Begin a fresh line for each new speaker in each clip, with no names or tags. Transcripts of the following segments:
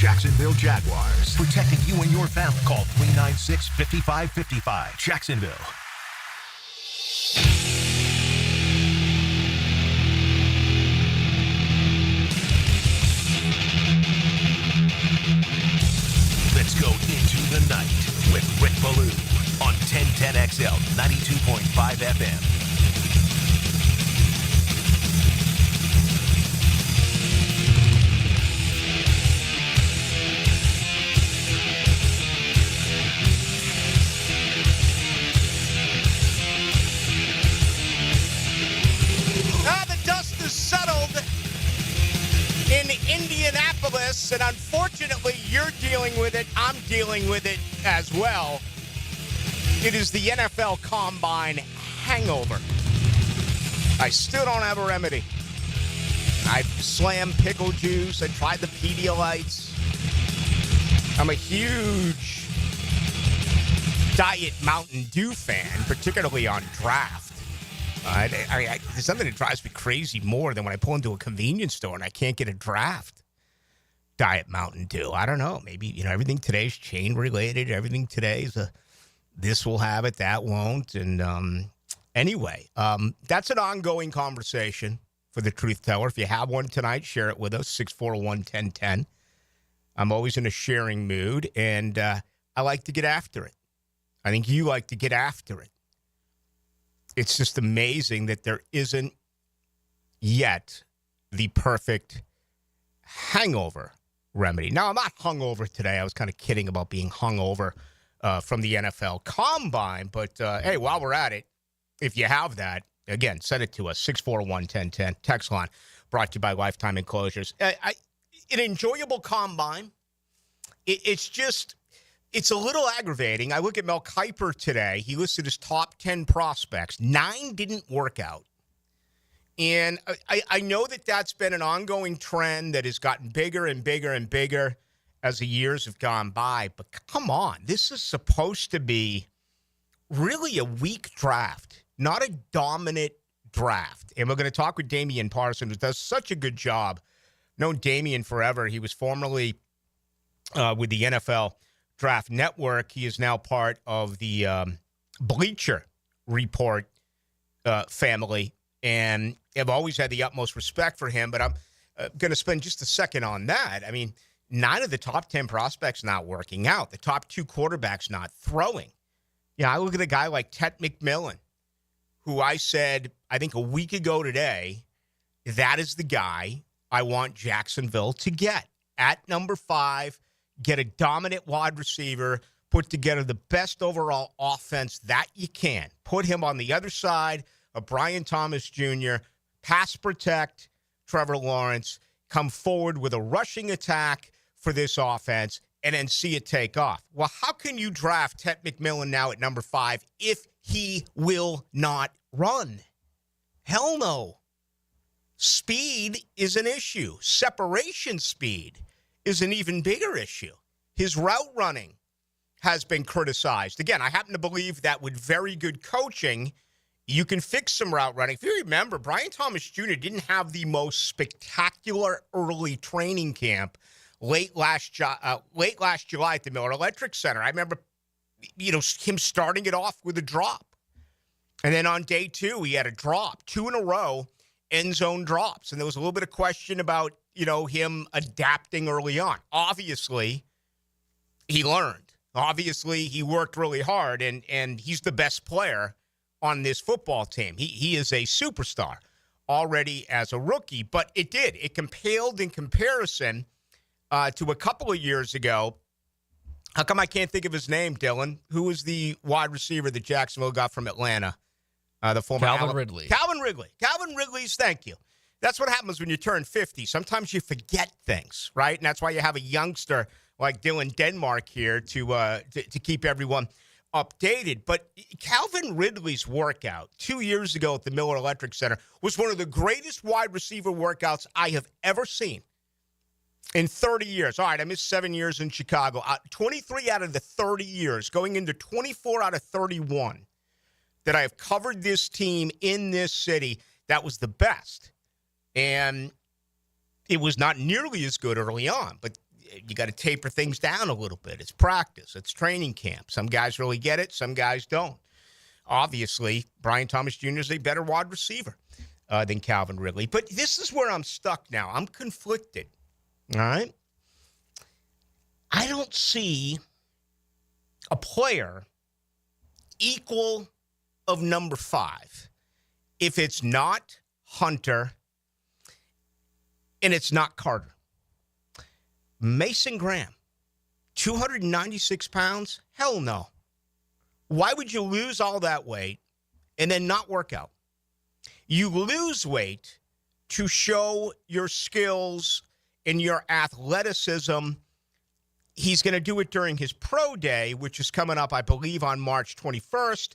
Jacksonville Jaguars. Protecting you and your family. Call 396-5555. Jacksonville. Let's go into the night with Rick Ballou on 1010XL 92.5 FM.
In Indianapolis, and unfortunately you're dealing with it, I'm dealing with it as well. It is the NFL Combine hangover. I still don't have a remedy. I've slammed pickle juice, I tried the Pedialytes. I'm a huge Diet Mountain Dew fan, particularly on draft. There's something that drives me crazy more than when I pull into a convenience store and I can't get a draft Diet Mountain Dew. I don't know. Maybe, everything today's chain related. Everything today's this will have it, that won't. And anyway, that's an ongoing conversation for the Truth Teller. If you have one tonight, share it with us, 641-1010. I'm always in a sharing mood, and I like to get after it. I think you like to get after it. It's just amazing that there isn't yet the perfect hangover remedy. Now, I'm not hungover today. I was kind of kidding about being hungover from the NFL Combine. But, hey, while we're at it, if you have that, again, send it to us, 641-1010. Text line brought to you by Lifetime Enclosures. An enjoyable Combine. It's a little aggravating. I look at Mel Kiper today. He listed his top 10 prospects. 9 didn't work out. And I know that that's been an ongoing trend that has gotten bigger and bigger and bigger as the years have gone by. But come on, this is supposed to be really a weak draft, not a dominant draft. And we're going to talk with Damian Parson, who does such a good job. I've known Damian forever. He was formerly with the NFL Draft Network. He is now part of the Bleacher Report family, and I've always had the utmost respect for him, but I'm going to spend just a second on that. 9 of the top 10 prospects not working out. The top 2 quarterbacks not throwing. I look at a guy like Ted McMillan, who I said, I think a week ago today, that is the guy I want Jacksonville to get. At number 5, get a dominant wide receiver, put together the best overall offense that you can. Put him on the other side of Brian Thomas Jr., pass protect Trevor Lawrence, come forward with a rushing attack for this offense, and then see it take off. Well, how can you draft Ted McMillan now at number 5 if he will not run? Hell no. Speed is an issue. Separation speed is an even bigger issue. His route running has been criticized. Again, I happen to believe that with very good coaching, you can fix some route running. If you remember, Brian Thomas Jr. didn't have the most spectacular early training camp late last July at the Miller Electric Center. I remember, him starting it off with a drop. And then on day 2, he had a drop, 2 in a row, end zone drops. And there was a little bit of question about, him adapting early on. Obviously, he learned. Obviously, he worked really hard, and he's the best player on this football team. He is a superstar already as a rookie, but it paled in comparison to a couple of years ago. How come I can't think of his name, Dylan? Who was the wide receiver that Jacksonville got from Atlanta? The former
Calvin Ridley.
Calvin Ridley's, thank you. That's what happens when you turn 50. Sometimes you forget things, right? And that's why you have a youngster like Dylan Denmark here to keep everyone updated. But Calvin Ridley's workout 2 years ago at the Miller Electric Center was one of the greatest wide receiver workouts I have ever seen in 30 years. All right, I missed 7 years in Chicago. 23 out of the 30 years, going into 24 out of 31 that I have covered this team in this city, that was the best. And it was not nearly as good early on. But you got to taper things down a little bit. It's practice. It's training camp. Some guys really get it. Some guys don't. Obviously, Brian Thomas Jr. is a better wide receiver than Calvin Ridley. But this is where I'm stuck now. I'm conflicted. All right? I don't see a player equal of number 5 if it's not Hunter and it's not Carter. Mason Graham, 296 pounds? Hell no. Why would you lose all that weight and then not work out? You lose weight to show your skills and your athleticism. He's going to do it during his pro day, which is coming up, I believe, on March 21st.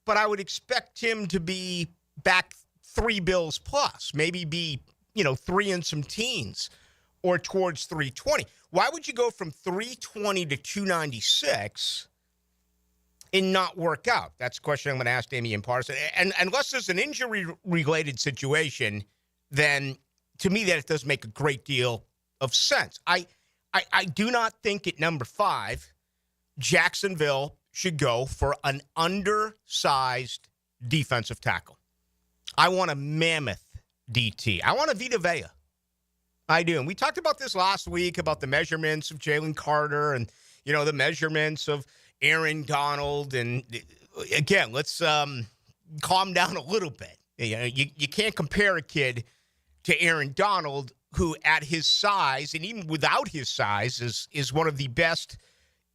But I would expect him to be back 3 bills plus, maybe be, 3 and some teens or towards 320. Why would you go from 320 to 296 and not work out? That's a question I'm going to ask Damian Parson. And unless there's an injury-related situation, then to me that does make a great deal of sense. I do not think at number 5, Jacksonville should go for an undersized defensive tackle. I want a mammoth DT. I want a Vita Vea. I do. And we talked about this last week about the measurements of Jalen Carter and, the measurements of Aaron Donald. And again, let's calm down a little bit. You can't compare a kid to Aaron Donald, who at his size and even without his size is one of the best,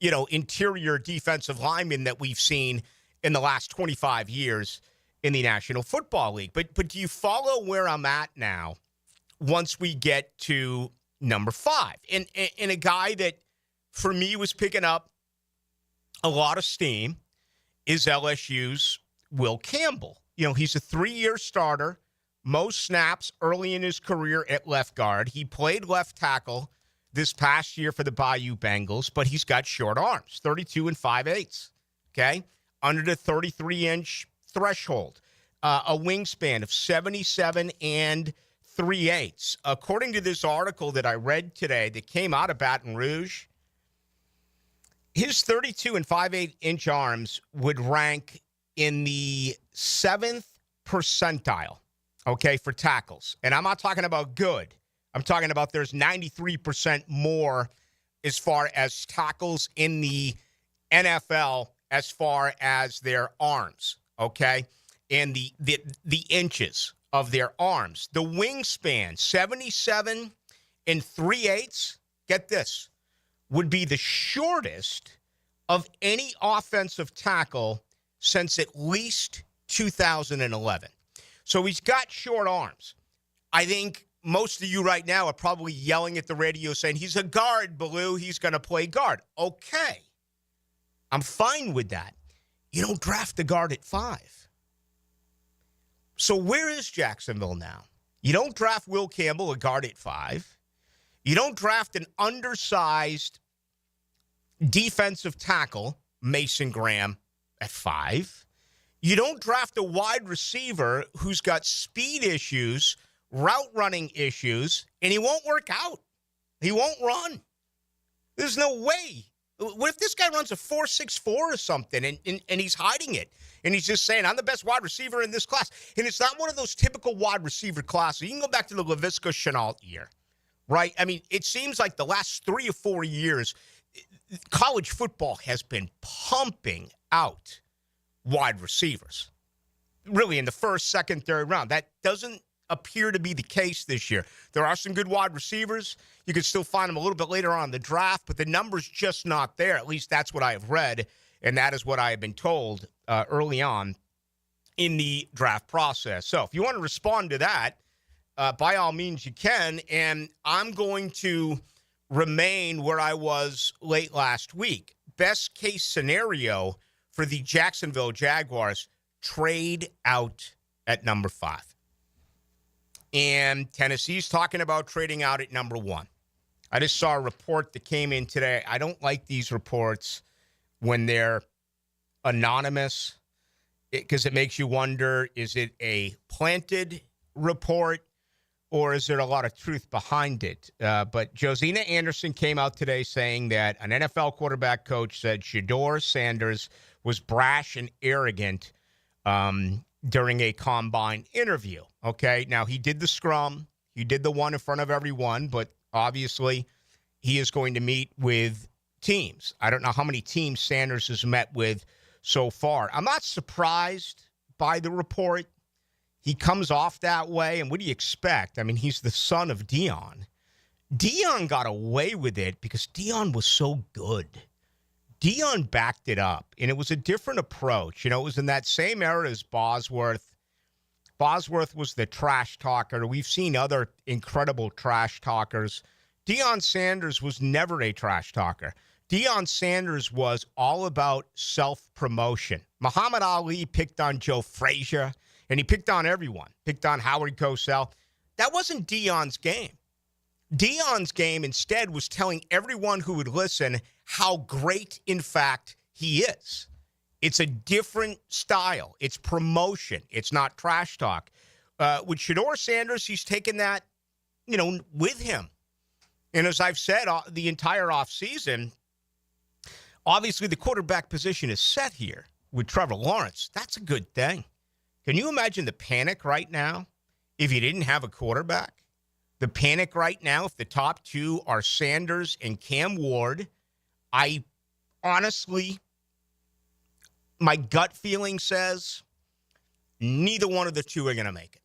interior defensive linemen that we've seen in the last 25 years in the National Football League. But do you follow where I'm at now once we get to number 5? And a guy that, for me, was picking up a lot of steam is LSU's Will Campbell. He's a 3-year starter, most snaps early in his career at left guard. He played left tackle this past year for the Bayou Bengals, but he's got short arms, 32 and 5/8, okay? Under the 33-inch threshold, a wingspan of 77 and 3/8. According to this article that I read today that came out of Baton Rouge, his 32 and 5/8-inch arms would rank in the 7th percentile, okay, for tackles. And I'm not talking about good. I'm talking about there's 93% more as far as tackles in the NFL as far as their arms, okay, and the inches of their arms. The wingspan, 77 and 3/8, get this, would be the shortest of any offensive tackle since at least 2011. So he's got short arms. I think most of you right now are probably yelling at the radio saying, he's a guard, Ballou. He's going to play guard. Okay. I'm fine with that. You don't draft a guard at 5. So where is Jacksonville now? You don't draft Will Campbell, a guard at 5. You don't draft an undersized defensive tackle, Mason Graham, at 5. You don't draft a wide receiver who's got speed issues, route running issues, and he won't work out. He won't run. There's no way. What if this guy runs a 4.64 or something and he's hiding it? And he's just saying, I'm the best wide receiver in this class. And it's not one of those typical wide receiver classes. You can go back to the Laviska Shenault year, right? I mean, it seems like the last 3 or 4 years, college football has been pumping out wide receivers, really in the first, second, third round. That doesn't appear to be the case this year. There are some good wide receivers. You can still find them a little bit later on in the draft, but the number's just not there. At least that's what I have read, and that is what I have been told early on in the draft process. So if you want to respond to that, by all means you can, and I'm going to remain where I was late last week. Best case scenario for the Jacksonville Jaguars, trade out at number 5. And Tennessee's talking about trading out at number 1. I just saw a report that came in today. I don't like these reports when they're anonymous because it makes you wonder, is it a planted report or is there a lot of truth behind it? But Josina Anderson came out today saying that an NFL quarterback coach said Shedeur Sanders was brash and arrogant during a combine interview. Okay, now he did the scrum. He did the one in front of everyone, but obviously he is going to meet with teams. I don't know how many teams Sanders has met with so far. I'm not surprised by the report. He comes off that way, and what do you expect? I mean, he's the son of Dion. Dion got away with it because Dion was so good. Dion backed it up, and it was a different approach. You know, it was in that same era as Bosworth. Bosworth was the trash talker. We've seen other incredible trash talkers. Deion Sanders was never a trash talker. Deion Sanders was all about self-promotion. Muhammad Ali picked on Joe Frazier, and he picked on everyone. Picked on Howard Cosell. That wasn't Deion's game. Deion's game instead was telling everyone who would listen how great, in fact, he is. It's a different style. It's promotion. It's not trash talk. With Shedeur Sanders, he's taken that, with him. And as I've said the entire offseason, obviously the quarterback position is set here with Trevor Lawrence. That's a good thing. Can you imagine the panic right now if you didn't have a quarterback? The panic right now if the top two are Sanders and Cam Ward. I honestly, my gut feeling says neither one of the two are going to make it.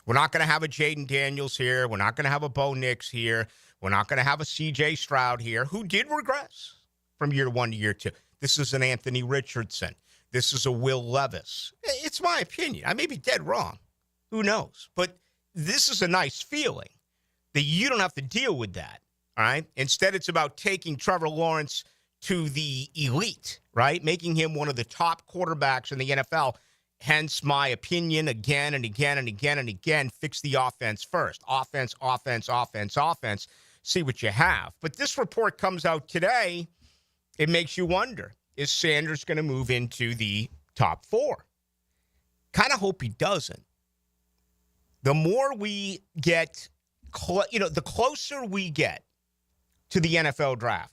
We're not going to have a Jaden Daniels here. We're not going to have a Bo Nix here. We're not going to have a C.J. Stroud here, who did regress from year one to year two. This is an Anthony Richardson. This is a Will Levis. It's my opinion. I may be dead wrong. Who knows? But this is a nice feeling that you don't have to deal with that, all right? Instead, it's about taking Trevor Lawrence to the elite, right? Making him one of the top quarterbacks in the NFL. Hence my opinion again and again and again and again, fix the offense first. Offense, offense, offense, offense. See what you have. But this report comes out today. It makes you wonder, is Sanders going to move into the top four? Kind of hope he doesn't. The more we get, the closer we get to the NFL draft,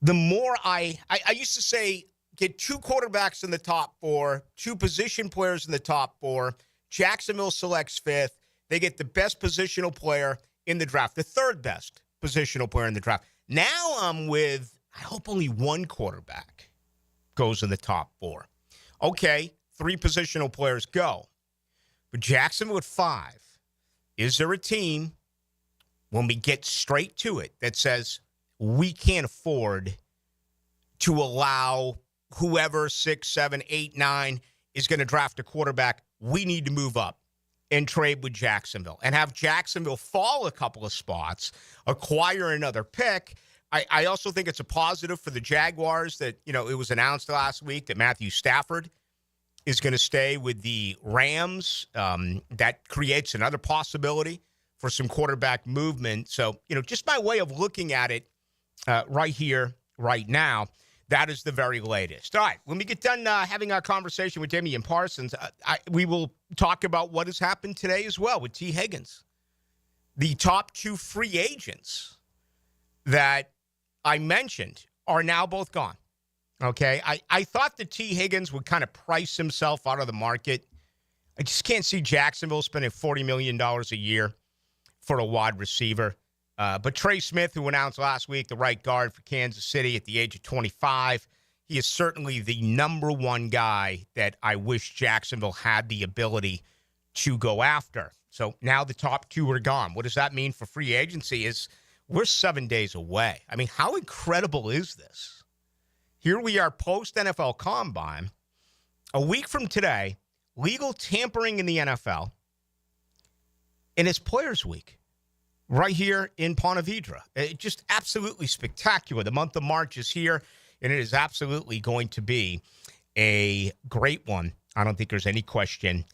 the more I used to say, get two quarterbacks in the top four, two position players in the top four. Jacksonville selects fifth. They get the best positional player in the draft, the third best positional player in the draft. Now I'm with, I hope only one quarterback goes in the top four. Okay, three positional players go. But Jacksonville at 5. Is there a team, when we get straight to it, that says we can't afford to allow whoever 6, 7, 8, 9 is going to draft a quarterback? We need to move up and trade with Jacksonville and have Jacksonville fall a couple of spots, acquire another pick. I also think it's a positive for the Jaguars that, it was announced last week that Matthew Stafford is going to stay with the Rams. That creates another possibility for some quarterback movement. So, just by way of looking at it right here, right now, that is the very latest. All right, when we get done having our conversation with Damian Parson, we will talk about what has happened today as well with T. Higgins. The top two free agents that I mentioned are now both gone. Okay, I thought that T. Higgins would kind of price himself out of the market. I just can't see Jacksonville spending $40 million a year for a wide receiver. But Trey Smith, who announced last week the right guard for Kansas City at the age of 25, he is certainly the number one guy that I wish Jacksonville had the ability to go after. So now the top two are gone. What does that mean for free agency? Is we're 7 days away. I mean, how incredible is this? Here we are post-NFL Combine. A week from today, legal tampering in the NFL, and it's Players Week right here in Ponte Vedra. It's just absolutely spectacular. The month of March is here, and it is absolutely going to be a great one. I don't think there's any question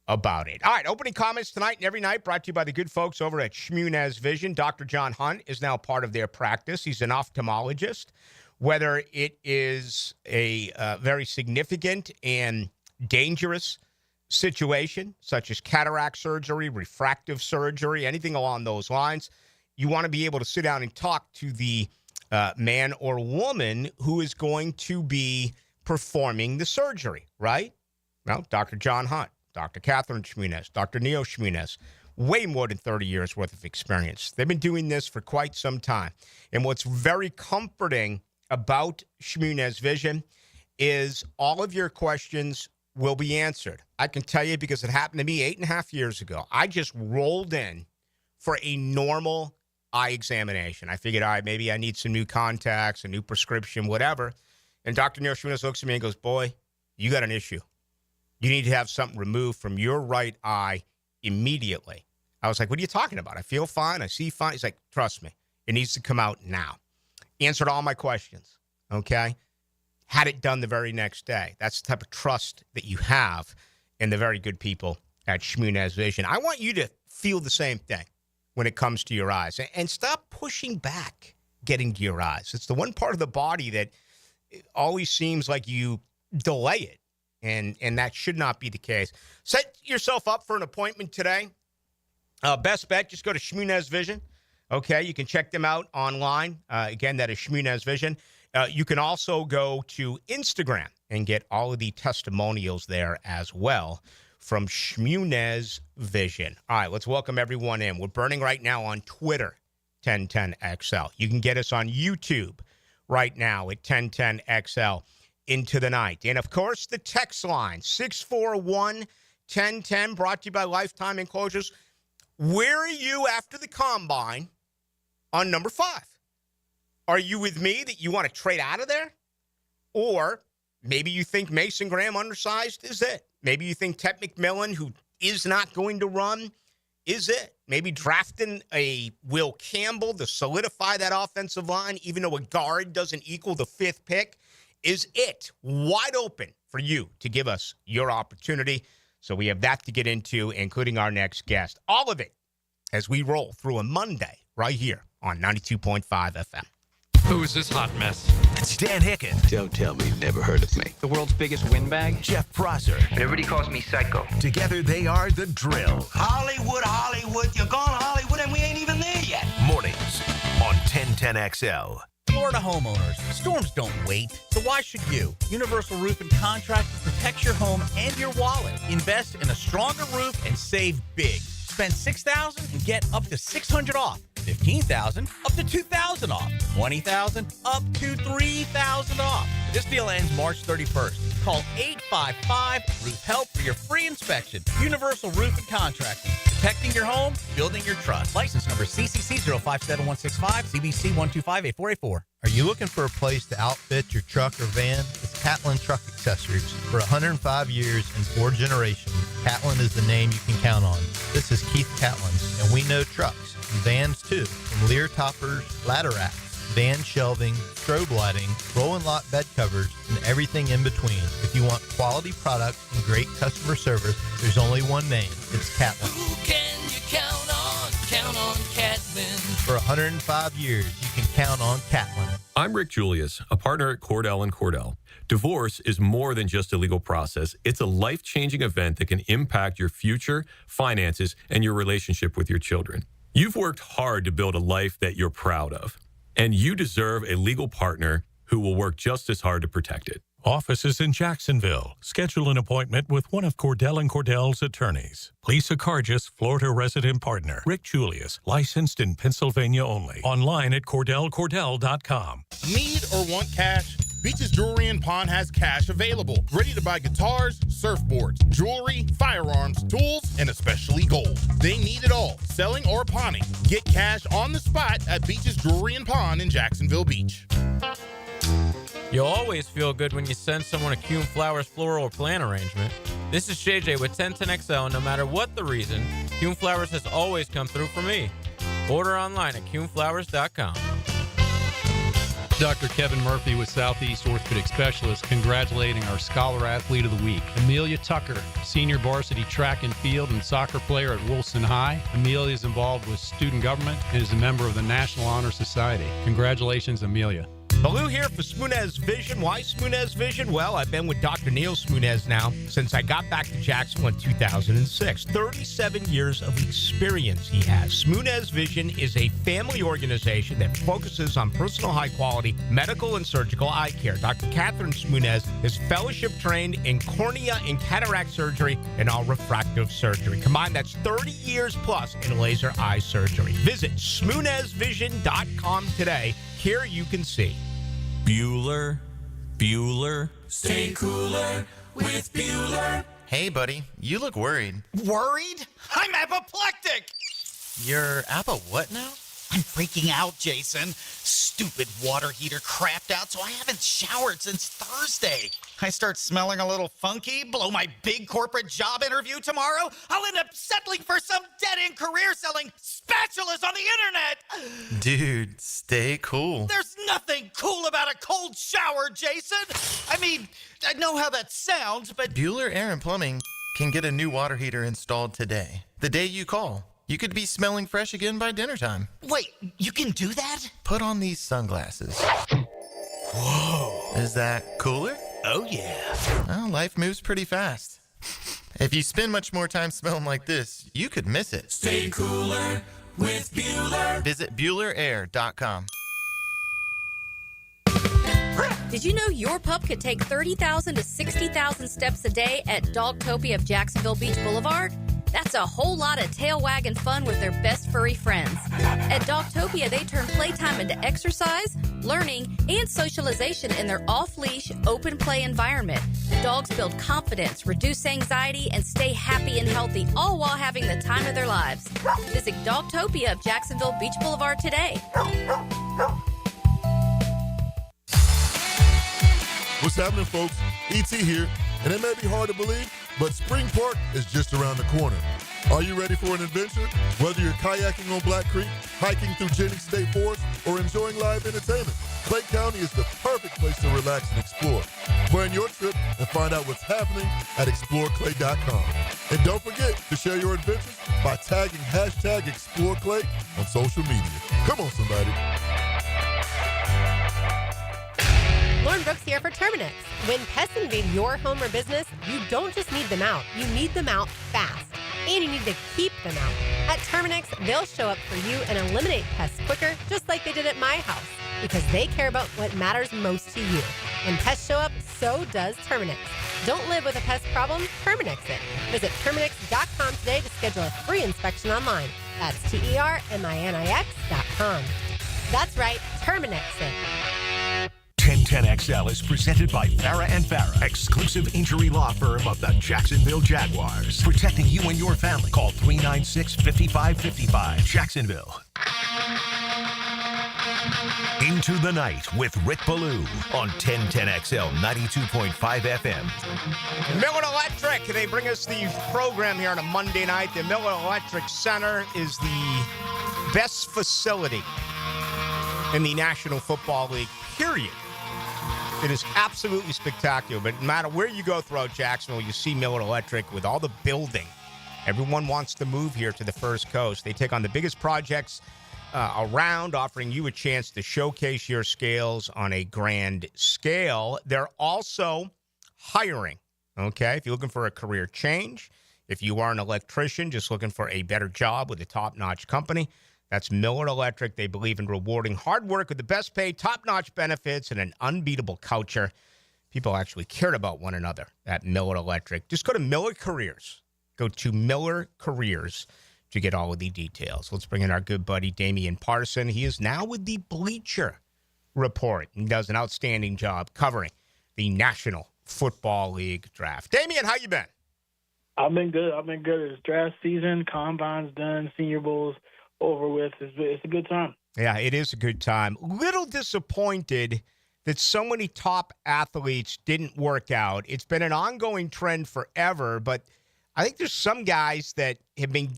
about it. All right, opening comments tonight and every night brought to you by the good folks over at Shmunez Vision. Dr. John Hunt is now part of their practice. He's an ophthalmologist. Whether it is a very significant and dangerous situation, such as cataract surgery, refractive surgery, anything along those lines, you want to be able to sit down and talk to the man or woman who is going to be performing the surgery, right? Well, Dr. John Hunt, Dr. Catherine Schmunez, Dr. Neo Schmunez, way more than 30 years worth of experience. They've been doing this for quite some time. And what's very comforting about Schmunez Vision is all of your questions will be answered. I can tell you because it happened to me 8.5 years ago. I just rolled in for a normal eye examination. I figured, all right, maybe I need some new contacts, a new prescription, whatever. And Dr. Neil Schmunez looks at me and goes, boy, you got an issue. You need to have something removed from your right eye immediately. I was like, what are you talking about? I feel fine. I see fine. He's like, trust me, it needs to come out now. Answered all my questions, okay? Had it done the very next day. That's the type of trust that you have in the very good people at Schmunez Vision. I want you to feel the same thing when it comes to your eyes. And stop pushing back getting to your eyes. It's the one part of the body that always seems like you delay it. And that should not be the case. Set yourself up for an appointment today. Best bet, just go to Schmunez Vision. Okay, you can check them out online. Again, that is Schmunez Vision. You can also go to Instagram and get all of the testimonials there as well from Schmunez Vision. All right, let's welcome everyone in. We're burning right now on Twitter, 1010XL. You can get us on YouTube right now at 1010XL into the night. And, of course, the text line, 641-1010, brought to you by Lifetime Enclosures. Where are you after the Combine on number 5? Are you with me that you want to trade out of there? Or maybe you think Mason Graham undersized is it. Maybe you think Ted McMillan, who is not going to run, is it. Maybe drafting a Will Campbell to solidify that offensive line, even though a guard doesn't equal the 5th pick, is it. Wide open for you to give us your opportunity. So we have that to get into, including our next guest. All of it as we roll through a Monday right here on 92.5 FM.
Who is this hot mess?
It's Dan Hicken.
Don't tell me you've never heard of me.
The world's biggest windbag?
Jeff Prosser.
Everybody calls me Psycho.
Together they are The Drill.
Hollywood, Hollywood, you're gone Hollywood and we ain't even there yet.
Mornings on 1010XL.
Florida homeowners, storms don't wait, so why should you? Universal Roof and Contract protects your home and your wallet. Invest in a stronger roof and save big. Spend $6,000 and get up to $600 off. $15,000 up to $2,000 off. $20,000 up to $3,000 off. This deal ends March 31st. Call 855-ROOF-HELP for your free inspection. Universal Roof and Contracting. Protecting your home, building your trust. License number CCC 057165, CBC 1258484.
Are you looking for a place to outfit your truck or van? It's Catlin Truck Accessories. For 105 years and 4 generations, Catlin is the name you can count on. This is Keith Catlin, and we know trucks and vans too. From Lear toppers, ladder racks, van shelving, strobe lighting, roll and lock bed covers, and everything in between. If you want quality products and great customer service, there's only one name. It's Catlin.
Who can you count on? Count on Catlin.
For 105 years, you can count on Catlin.
I'm Rick Julius, a partner at Cordell & Cordell. Divorce is more than just a legal process. It's a life-changing event that can impact your future, finances, and your relationship with your children. You've worked hard to build a life that you're proud of, and you deserve a legal partner who will work just as hard to protect it.
Offices in Jacksonville. Schedule an appointment with one of Cordell & Cordell's attorneys. Lisa Cargis, Florida resident partner. Rick Julius, licensed in Pennsylvania only. Online at CordellCordell.com.
Need or want cash? Beach's Jewelry and Pawn has cash available. Ready to buy guitars, surfboards, jewelry, firearms, tools, and especially gold. They need it all, selling or pawning. Get cash on the spot at Beach's Jewelry and Pawn in Jacksonville Beach.
You'll always feel good when you send someone a Kuhn Flowers floral or plant arrangement. This is JJ with 1010XL, and no matter what the reason, Kuhn Flowers has always come through for me. Order online at KuhnFlowers.com.
Dr. Kevin Murphy with Southeast Orthopedic Specialists congratulating our Scholar Athlete of the Week, Amelia Tucker, senior varsity track and field and soccer player at Wilson High. Amelia is involved with student government and is a member of the National Honor Society. Congratulations, Amelia.
Ballou here for Smoonez Vision. Why Smoonez Vision? Well, I've been with Dr. Neil Smoonez now since I got back to Jacksonville in 2006. 37 years of experience he has. Smoonez Vision is a family organization that focuses on personal high-quality medical and surgical eye care. Dr. Catherine Smoonez is fellowship trained in cornea and cataract surgery and all refractive surgery. Combined, that's 30 years plus in laser eye surgery. Visit SmoonezVision.com today. Here you can see.
Bueller. Stay cooler with Bueller.
Hey, buddy, you look worried.
Worried? I'm apoplectic!
You're what now?
I'm freaking out, Jason. Stupid water heater crapped out, so I haven't showered since Thursday. I start smelling a little funky, blow my big corporate job interview tomorrow, I'll end up settling for some dead-end career selling spatulas on the internet.
Dude, stay cool.
There's nothing cool about a cold shower, Jason. I mean, I know how that sounds, but
Bueller Air and Plumbing can get a new water heater installed today. The day you call. You could be smelling fresh again by dinner time.
Wait, you can do that?
Put on these sunglasses.
Whoa.
Is that cooler?
Oh, yeah.
Well, life moves pretty fast. If you spend much more time smelling like this, you could miss it.
Stay cooler with Bueller.
Visit BuellerAir.com.
Did you know your pup could take 30,000 to 60,000 steps a day at Dogtopia of Jacksonville Beach Boulevard? That's a whole lot of tail wagging fun with their best furry friends. At Dogtopia, they turn playtime into exercise, learning, and socialization in their off-leash, open play environment. Dogs build confidence, reduce anxiety, and stay happy and healthy, all while having the time of their lives. Visit Dogtopia of Jacksonville Beach Boulevard today.
What's happening, folks? E.T. here, and it may be hard to believe, but Spring Park is just around the corner. Are you ready for an adventure? Whether you're kayaking on Black Creek, hiking through Jennings State Forest, or enjoying live entertainment, Clay County is the perfect place to relax and explore. Plan your trip and find out what's happening at exploreclay.com. And don't forget to share your adventures by tagging #ExploreClay on social media. Come on, somebody.
Lauren Brooks here for Terminix. When pests invade your home or business, you don't just need them out, you need them out fast. And you need to keep them out. At Terminix, they'll show up for you and eliminate pests quicker, just like they did at my house, because they care about what matters most to you. When pests show up, so does Terminix. Don't live with a pest problem, Terminix it. Visit Terminix.com today to schedule a free inspection online. That's TERMINIX.com. That's right, Terminix it.
1010XL is presented by Farah and Farah, exclusive injury law firm of the Jacksonville Jaguars. Protecting you and your family. Call 396-5555. Jacksonville. Into the Night with Rick Ballou on 1010XL 92.5 FM.
Miller Electric, they bring us the program here on a Monday night. The Miller Electric Center is the best facility in the National Football League, period. It is absolutely spectacular, but no matter where you go throughout Jacksonville, you see Miller Electric with all the building. Everyone wants to move here to the First Coast. They take on the biggest projects around, offering you a chance to showcase your skills on a grand scale. They're also hiring, okay? If you're looking for a career change, if you are an electrician just looking for a better job with a top-notch company, that's Miller Electric. They believe in rewarding hard work with the best pay, top-notch benefits, and an unbeatable culture. People actually cared about one another at Miller Electric. Just go to Miller Careers. Go to Miller Careers to get all of the details. Let's bring in our good buddy, Damian Parson. He is now with the Bleacher Report and does an outstanding job covering the National Football League draft. Damian, how you been?
I've been good. It's draft season, combine's done, Senior Bowl's over with. It's a good time.
Yeah, it is a good time. Little disappointed that so many top athletes didn't work out. It's been an ongoing trend forever, but I think there's some guys that have been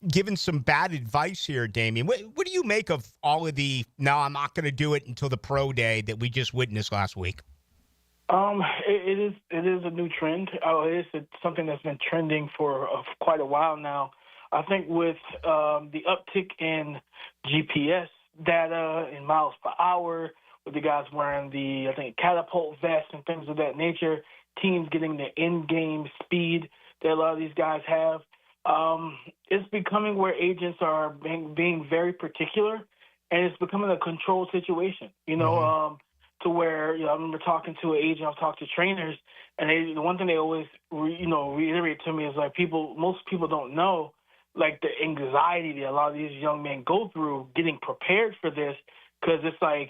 given some bad advice here, Damian. What do you make of all of the, no, I'm not going to do it until the pro day that we just witnessed last week?
It is a new trend. It's something that's been trending for quite a while now. I think with the uptick in GPS data and miles per hour, with the guys wearing the, I think, catapult vests and things of that nature, teams getting the in-game speed that a lot of these guys have. It's becoming where agents are being very particular, and it's becoming a controlled situation, to where, I remember talking to an agent, I've talked to trainers, and the one thing they always, reiterate to me is like most people don't know, like the anxiety that a lot of these young men go through getting prepared for this, because it's like,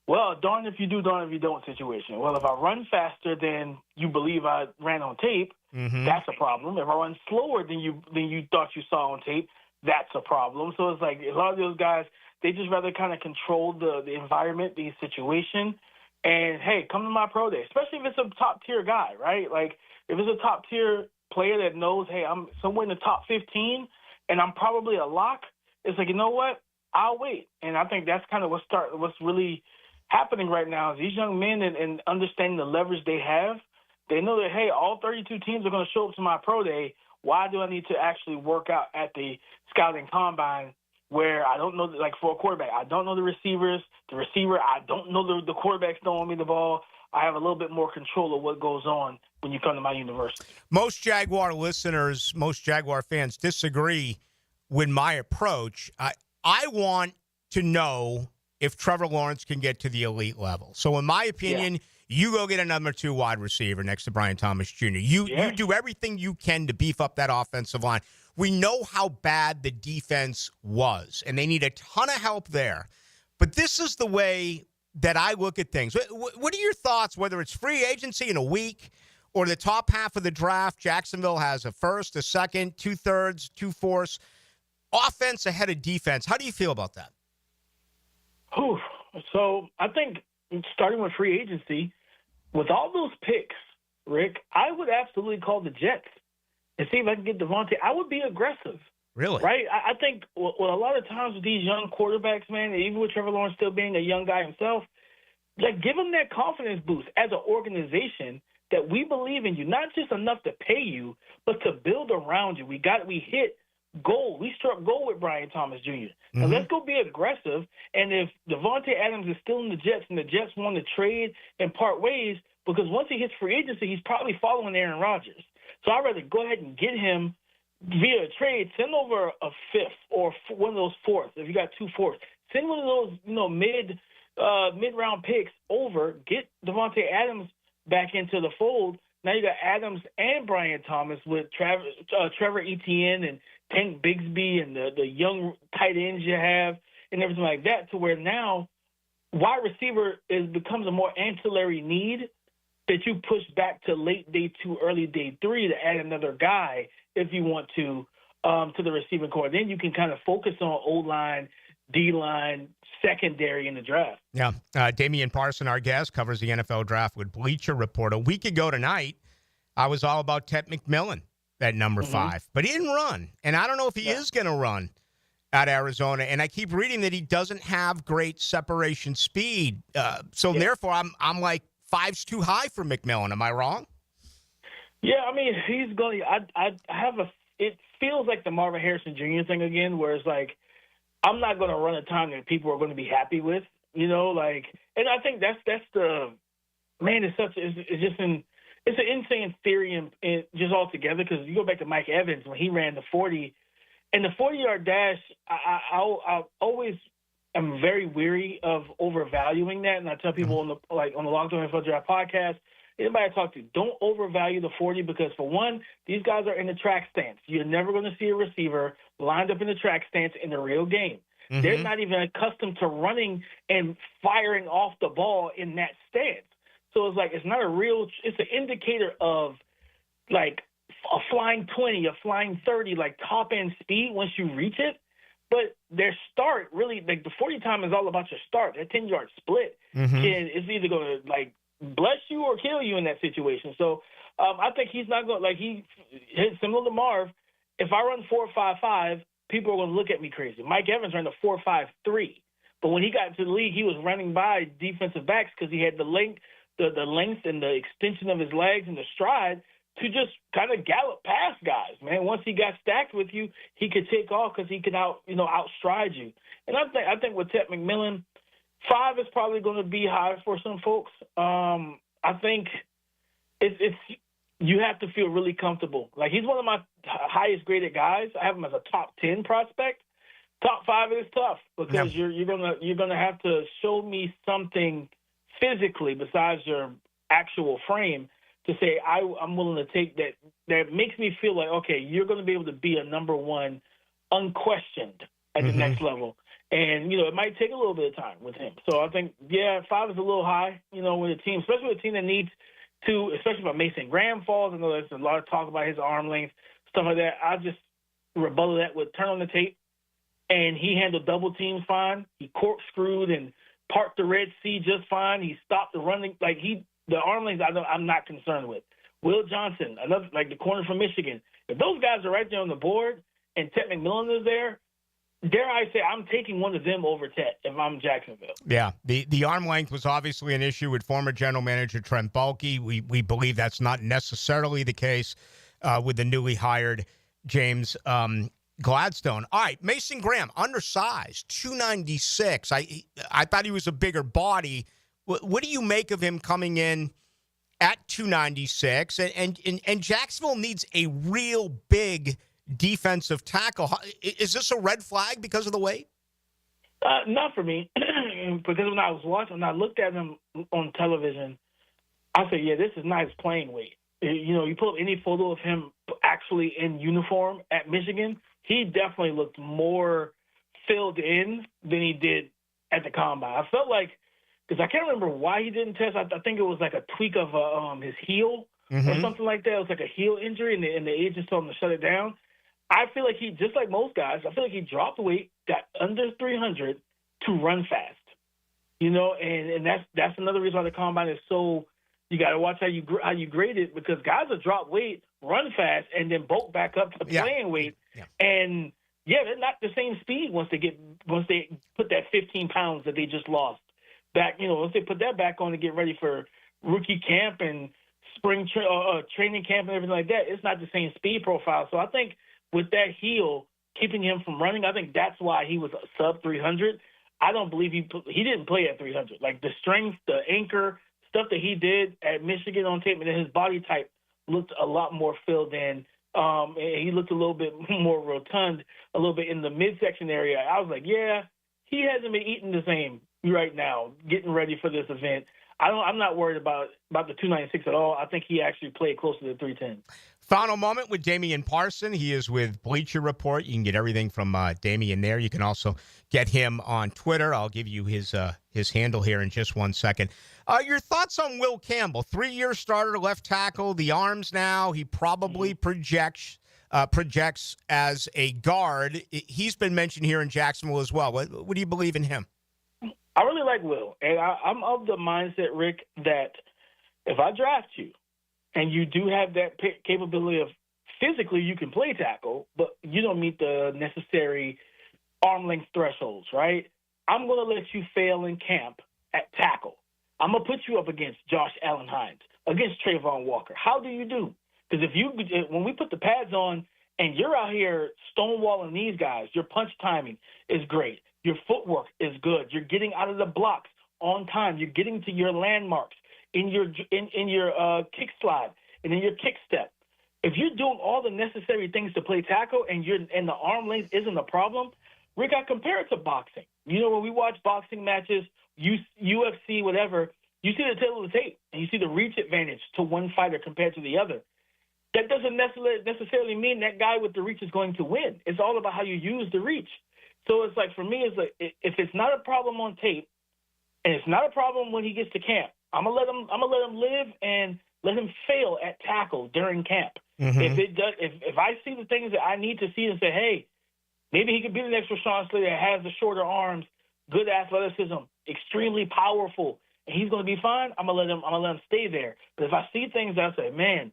well, darn if you do, darn if you don't situation. Well, if I run faster than you believe I ran on tape, that's a problem. If I run slower than you thought you saw on tape, that's a problem. So it's like a lot of those guys, they just rather kind of control the environment, the situation, and, hey, come to my pro day, especially if it's a top-tier guy, right? Like, if it's a top-tier player that knows, hey, I'm somewhere in the top 15 and I'm probably a lock, it's like, you know what? I'll wait. And I think that's kind of what's really happening right now is these young men and understanding the leverage they have, they know that, hey, all 32 teams are going to show up to my pro day. Why do I need to actually work out at the scouting combine where I don't know, like for a quarterback, I don't know the receivers, I don't know the quarterback's throwing me the ball. I have a little bit more control of what goes on when you come to my university.
Most Jaguar listeners, most Jaguar fans disagree with my approach. I want to know if Trevor Lawrence can get to the elite level. So in my opinion, you go get a number 2 wide receiver next to Brian Thomas Jr. You do everything you can to beef up that offensive line. We know how bad the defense was, and they need a ton of help there. But this is the way that I look at things. What are your thoughts, whether it's free agency in a week or the top half of the draft? Jacksonville has a first, a second, 2/3, 2/4, offense ahead of defense. How do you feel about that?
So I think starting with free agency, with all those picks, Rick, I would absolutely call the Jets and see if I can get Devontae. I would be aggressive.
Really?
Right? I think a lot of times with these young quarterbacks, man, even with Trevor Lawrence still being a young guy himself, like give them that confidence boost as an organization that we believe in you, not just enough to pay you, but to build around you. We hit gold. We struck gold with Brian Thomas Jr. Now let's go be aggressive. And if Devontae Adams is still in the Jets and the Jets want to trade and part ways, because once he hits free agency, he's probably following Aaron Rodgers. So I'd rather go ahead and get him via trade, send over a 5th or one of those 4th. If you got 2 4ths, send one of those, mid-round picks over. Get Devontae Adams back into the fold. Now you got Adams and Brian Thomas with Trevor Etienne and Tank Bigsby and the young tight ends you have and everything like that. To where now wide receiver becomes a more ancillary need that you push back to late day 2, early day 3 to add another guy if you want to the receiving core. Then you can kind of focus on O-line, D-line, secondary in the draft.
Yeah. Damian Parson, our guest, covers the NFL draft with Bleacher Report. A week ago tonight, I was all about Ted McMillan at number 5. But he didn't run. And I don't know if he is going to run at Arizona. And I keep reading that he doesn't have great separation speed. Therefore, I'm like, 5's too high for McMillan. Am I wrong?
Yeah, I mean, he's going. I have it feels like the Marvin Harrison Jr. thing again, where it's like I'm not going to run a time that people are going to be happy with, and I think that's the man. It's an insane theory in just altogether, because you go back to Mike Evans when he ran the 40, and the 40-yard dash. I always am very weary of overvaluing that, and I tell people on the Locked On NFL Draft podcast, anybody I talk to, don't overvalue the 40, because for one, these guys are in the track stance. You're never going to see a receiver lined up in the track stance in the real game. They're not even accustomed to running and firing off the ball in that stance. So it's like it's not it's an indicator of like a flying 20, a flying 30, like top end speed once you reach it. But their start really, like the 40 time is all about your start. That 10-yard split is either going to like bless you or kill you in that situation. So I think he's not going, he similar to Marv. If I run 4.55, people are going to look at me crazy. Mike Evans ran a 4.53, but when he got into the league, he was running by defensive backs because he had the length and the extension of his legs and the stride to just kind of gallop past guys, man. Once he got stacked with you, he could take off because he could outstride you. And I think with Ted McMillan, 5 is probably going to be high for some folks. I think it's you have to feel really comfortable. Like, he's one of my highest graded guys. I have him as a top 10 prospect. Top 5 is tough because you're gonna have to show me something physically besides your actual frame to say I'm willing to take that makes me feel like, okay, you're going to be able to be a number one unquestioned at the next level. And, it might take a little bit of time with him. So I think, 5 is a little high, with a team, especially with a team that needs to, especially if Mason Graham falls. I know there's a lot of talk about his arm length, stuff like that. I just rebuttal that with turn on the tape. And he handled double teams fine. He corkscrewed and parked the Red Sea just fine. He stopped the running. The arm length I'm not concerned with. Will Johnson, another the corner from Michigan. If those guys are right there on the board and Ted McMillan is there, dare I say I'm taking one of them over Ted if I'm Jacksonville.
Yeah, the arm length was obviously an issue with former general manager Trent Baalke. We believe that's not necessarily the case with the newly hired James Gladstone. All right, Mason Graham, undersized, 296. I thought he was a bigger body. What do you make of him coming in at 296? And Jacksonville needs a real big defensive tackle. Is this a red flag because of the weight?
Not for me, because when I looked at him on television, I said, this is nice playing weight. You pull up any photo of him actually in uniform at Michigan, he definitely looked more filled in than he did at the combine. I felt like, because I can't remember why he didn't test. I think it was like a tweak of his heel or something like that. It was like a heel injury, and the agents told him to shut it down. I feel like he, just like most guys, I feel like he dropped weight, got under 300 to run fast. And that's another reason why the combine is so. You got to watch how you grade it, because guys will drop weight, run fast, and then bulk back up to playing weight. Yeah. And they're not the same speed once they put that 15 pounds that they just lost back. Once they put that back on to get ready for rookie camp and spring training camp and everything like that, it's not the same speed profile. So I think with that heel keeping him from running, I think that's why he was sub 300. I don't believe he didn't play at 300. Like the strength, the anchor, stuff that he did at Michigan on tape, and then his body type looked a lot more filled in. He looked a little bit more rotund, a little bit in the midsection area. I was like, he hasn't been eating the same right now, getting ready for this event. I'm not worried about the 296 at all. I think he actually played closer to 310.
Final moment with Damian Parson. He is with Bleacher Report. You can get everything from Damian there. You can also get him on Twitter. I'll give you his handle here in just 1 second. Your thoughts on Will Campbell, 3-year starter, left tackle, the arms now. He probably projects as a guard. He's been mentioned here in Jacksonville as well. What do you believe in him?
I really like Will, and I'm of the mindset, Rick, that if I draft you and you do have that capability of physically you can play tackle, but you don't meet the necessary arm length thresholds, right? I'm going to let you fail in camp at tackle. I'm going to put you up against Josh Allen-Hines, against Trayvon Walker. How do you do? Because when we put the pads on and you're out here stonewalling these guys, your punch timing is great. Your footwork is good. You're getting out of the blocks on time. You're getting to your landmarks in your kick slide and in your kick step. If you're doing all the necessary things to play tackle and the arm length isn't a problem, Rick, I compare it to boxing. When we watch boxing matches, UFC, whatever, you see the tail of the tape and you see the reach advantage to one fighter compared to the other. That doesn't necessarily mean that guy with the reach is going to win. It's all about how you use the reach. So it's like, for me, it's like, if it's not a problem on tape and it's not a problem when he gets to camp, I'm gonna let him live and let him fail at tackle during camp. If I see the things that I need to see and say, hey, maybe he could be the next Rashawn Slater that has the shorter arms, good athleticism, extremely powerful, and he's going to be fine, I'm gonna let him stay there. But if I see things that I say, man,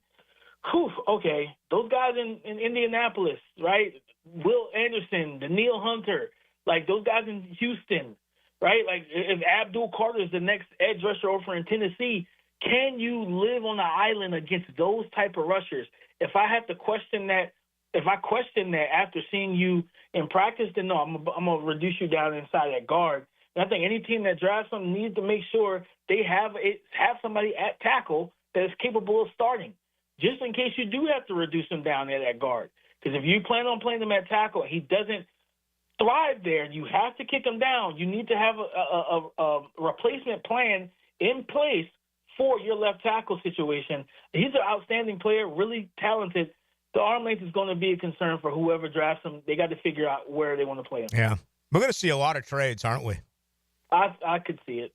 okay, those guys in Indianapolis, right? Will Anderson, Daniil Hunter, like those guys in Houston, right? Like if Abdul Carter is the next edge rusher over in Tennessee, can you live on an island against those type of rushers? If I have to question that, after seeing you in practice, then no, I'm gonna reduce you down inside that guard And I think any team that drafts them needs to make sure they have somebody at tackle that is capable of starting, just in case you do have to reduce him down there at guard. Because if you plan on playing him at tackle and he doesn't thrive there, you have to kick him down. You need to have a replacement plan in place for your left tackle situation. He's an outstanding player, really talented. The arm length is going to be a concern for whoever drafts him. They got to figure out where they want to play him.
Yeah. We're going to see a lot of trades, aren't we?
I could see it.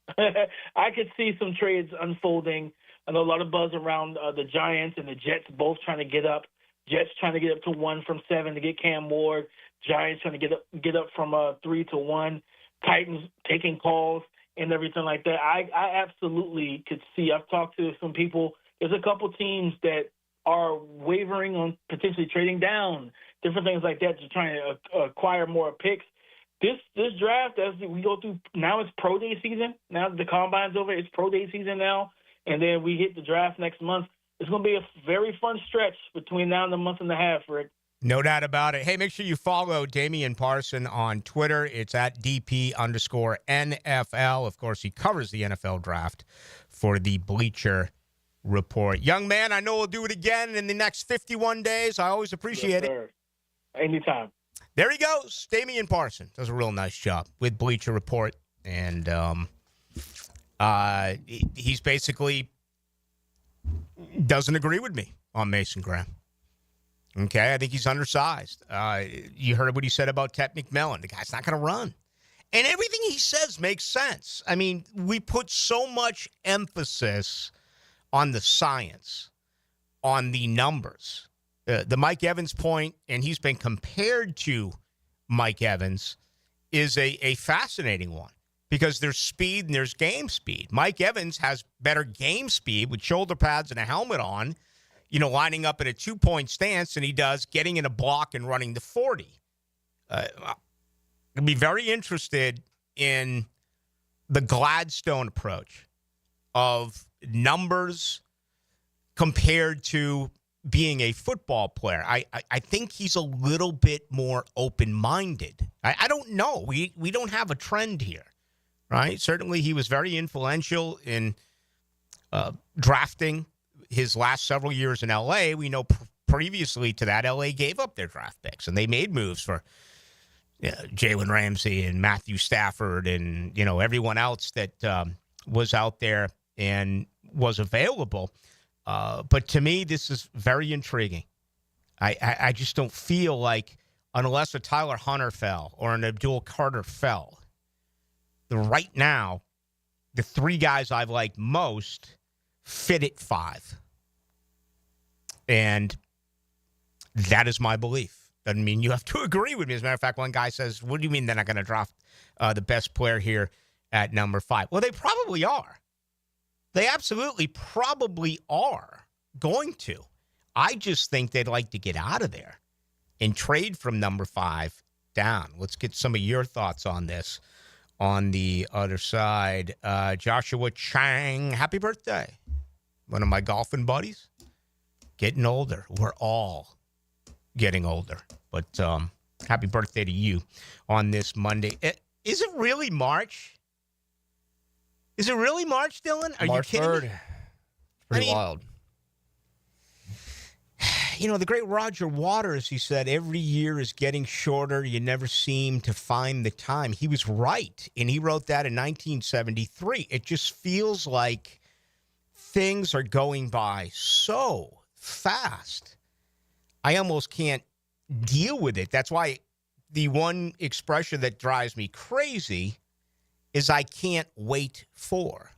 I could see some trades unfolding. I know a lot of buzz around the Giants and the Jets both trying to get up. Jets trying to get up to 1 from 7 to get Cam Ward. Giants trying to get up from 3 to 1. Titans taking calls and everything like that. I absolutely could see. I've talked to some people. There's a couple teams that are wavering on potentially trading down, different things like that, to try to acquire more picks. This draft, as we go through, now it's pro day season. Now that the combine's over, it's pro day season now. And then we hit the draft next month. It's going to be a very fun stretch between now and a month and a half, Rick.
No doubt about it. Hey, make sure you follow Damian Parson on Twitter. It's at DP_NFL. Of course, he covers the NFL draft for the Bleacher Report. Young man, I know we'll do it again in the next 51 days. I always appreciate it.
Anytime.
There he goes. Damian Parson does a real nice job with Bleacher Report. And he's basically doesn't agree with me on Mason Graham. Okay, I think he's undersized. You heard what he said about Ted McMillan. The guy's not going to run. And everything he says makes sense. I mean, we put so much emphasis on the science, on the numbers. The Mike Evans point, and he's been compared to Mike Evans, is a fascinating one because there's speed and there's game speed. Mike Evans has better game speed with shoulder pads and a helmet on, lining up in a 2-point stance than he does getting in a block and running the 40. I'd be very interested in the Gladstone approach of numbers compared to being a football player. I think he's a little bit more open-minded. I don't know. We don't have a trend here, right? Certainly he was very influential in drafting his last several years in L.A. We know previously to that, L.A. gave up their draft picks, and they made moves for Jalen Ramsey and Matthew Stafford and, everyone else that was out there and was available. But to me, this is very intriguing. I just don't feel like, unless a Tyler Hunter fell or an Abdul Carter fell, right now, the 3 guys I've liked most fit at 5. And that is my belief. Doesn't mean you have to agree with me. As a matter of fact, one guy says, what do you mean they're not going to draft the best player here at number 5? Well, they probably are. They absolutely probably are going to. I just think they'd like to get out of there and trade from number 5 down. Let's get some of your thoughts on this on the other side. Joshua Chang, happy birthday. One of my golfing buddies. Getting older. We're all getting older. But happy birthday to you on this Monday. Is it really March? Is it really March, Dylan? Are
March
you kidding
3rd.
me?
Pretty wild.
The great Roger Waters, he said, every year is getting shorter. You never seem to find the time. He was right, and he wrote that in 1973. It just feels like things are going by so fast. I almost can't deal with it. That's why the one expression that drives me crazy is I can't wait for.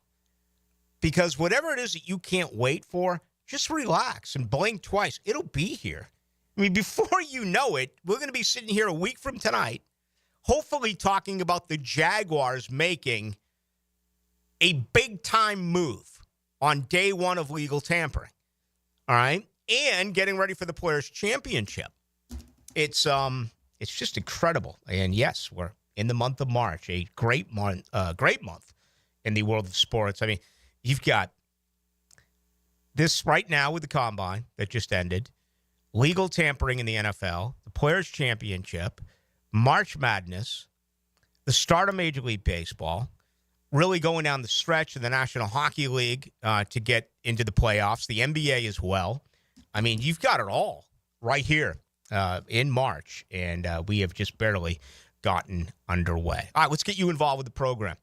Because whatever it is that you can't wait for, just relax and blink twice. It'll be here. I mean, before you know it, we're going to be sitting here a week from tonight, hopefully talking about the Jaguars making a big-time move on day 1 of legal tampering. All right? And getting ready for the Players' Championship. It's just incredible. And yes, we're in the month of March, a great month in the world of sports. I mean, you've got this right now with the Combine that just ended, legal tampering in the NFL, the Players' Championship, March Madness, the start of Major League Baseball, really going down the stretch of the National Hockey League to get into the playoffs, the NBA as well. I mean, you've got it all right here in March, and we have just barely gotten underway. All right, let's get you involved with the program.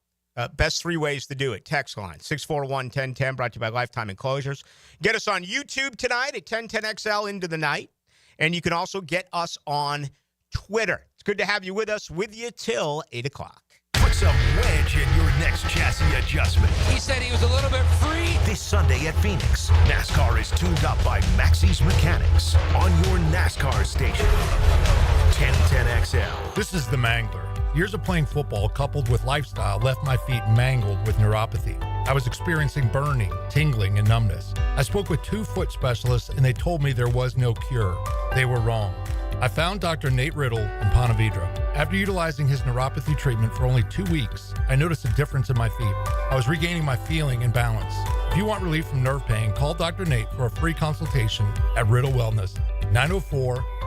Best three ways to do it. Text line, 641-1010, brought to you by Lifetime Enclosures. Get us on YouTube tonight at 1010XL into the night, and you can also get us on Twitter. It's good to have you with us, with you till 8 o'clock.
Put some wedge in your next chassis adjustment.
He said he was a little bit free.
This Sunday at Phoenix, NASCAR is tuned up by Maxie's Mechanics on your NASCAR station. 1010XL.
This is the Mangler. Years of playing football coupled with lifestyle left my feet mangled with neuropathy. I was experiencing burning, tingling, and numbness. I spoke with 2 foot specialists, and they told me there was no cure. They were wrong. I found Dr. Nate Riddle in Ponte Vedra. After utilizing his neuropathy treatment for only 2 weeks, I noticed a difference in my feet. I was regaining my feeling and balance. If you want relief from nerve pain, call Dr. Nate for a free consultation at Riddle Wellness,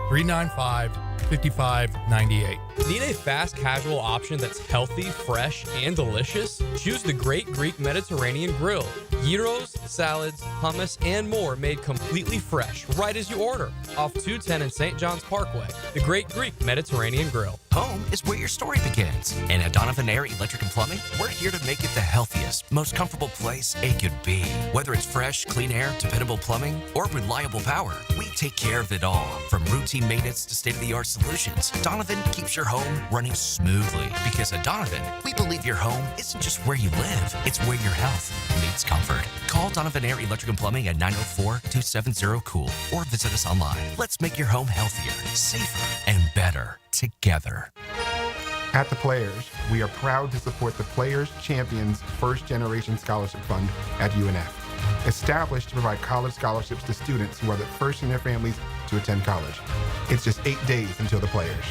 904-395-5598.
Need a fast casual option that's healthy, fresh, and delicious? Choose the Great Greek Mediterranean Grill. Gyros, salads, hummus, and more made completely fresh right as you order. Off 210 in St. John's Parkway. The Great Greek Mediterranean Grill.
Home is where your story begins. And at Donovan Air Electric and Plumbing, we're here to make it the healthiest, most comfortable place it could be. Whether it's fresh, clean air, dependable plumbing, or reliable power, we take care of it all. From routine maintenance to state-of-the-art solutions, Donovan keeps your home running smoothly. Because at Donovan, we believe your home isn't just where you live, it's where your health meets comfort. Call Donovan Air Electric and Plumbing at 904-270-COOL or visit us online. Let's make your home healthier, safer, and better together.
At The Players, we are proud to support the Players Champions First Generation Scholarship Fund at UNF. Established to provide college scholarships to students who are the first in their families to attend college. It's just 8 days until the Players.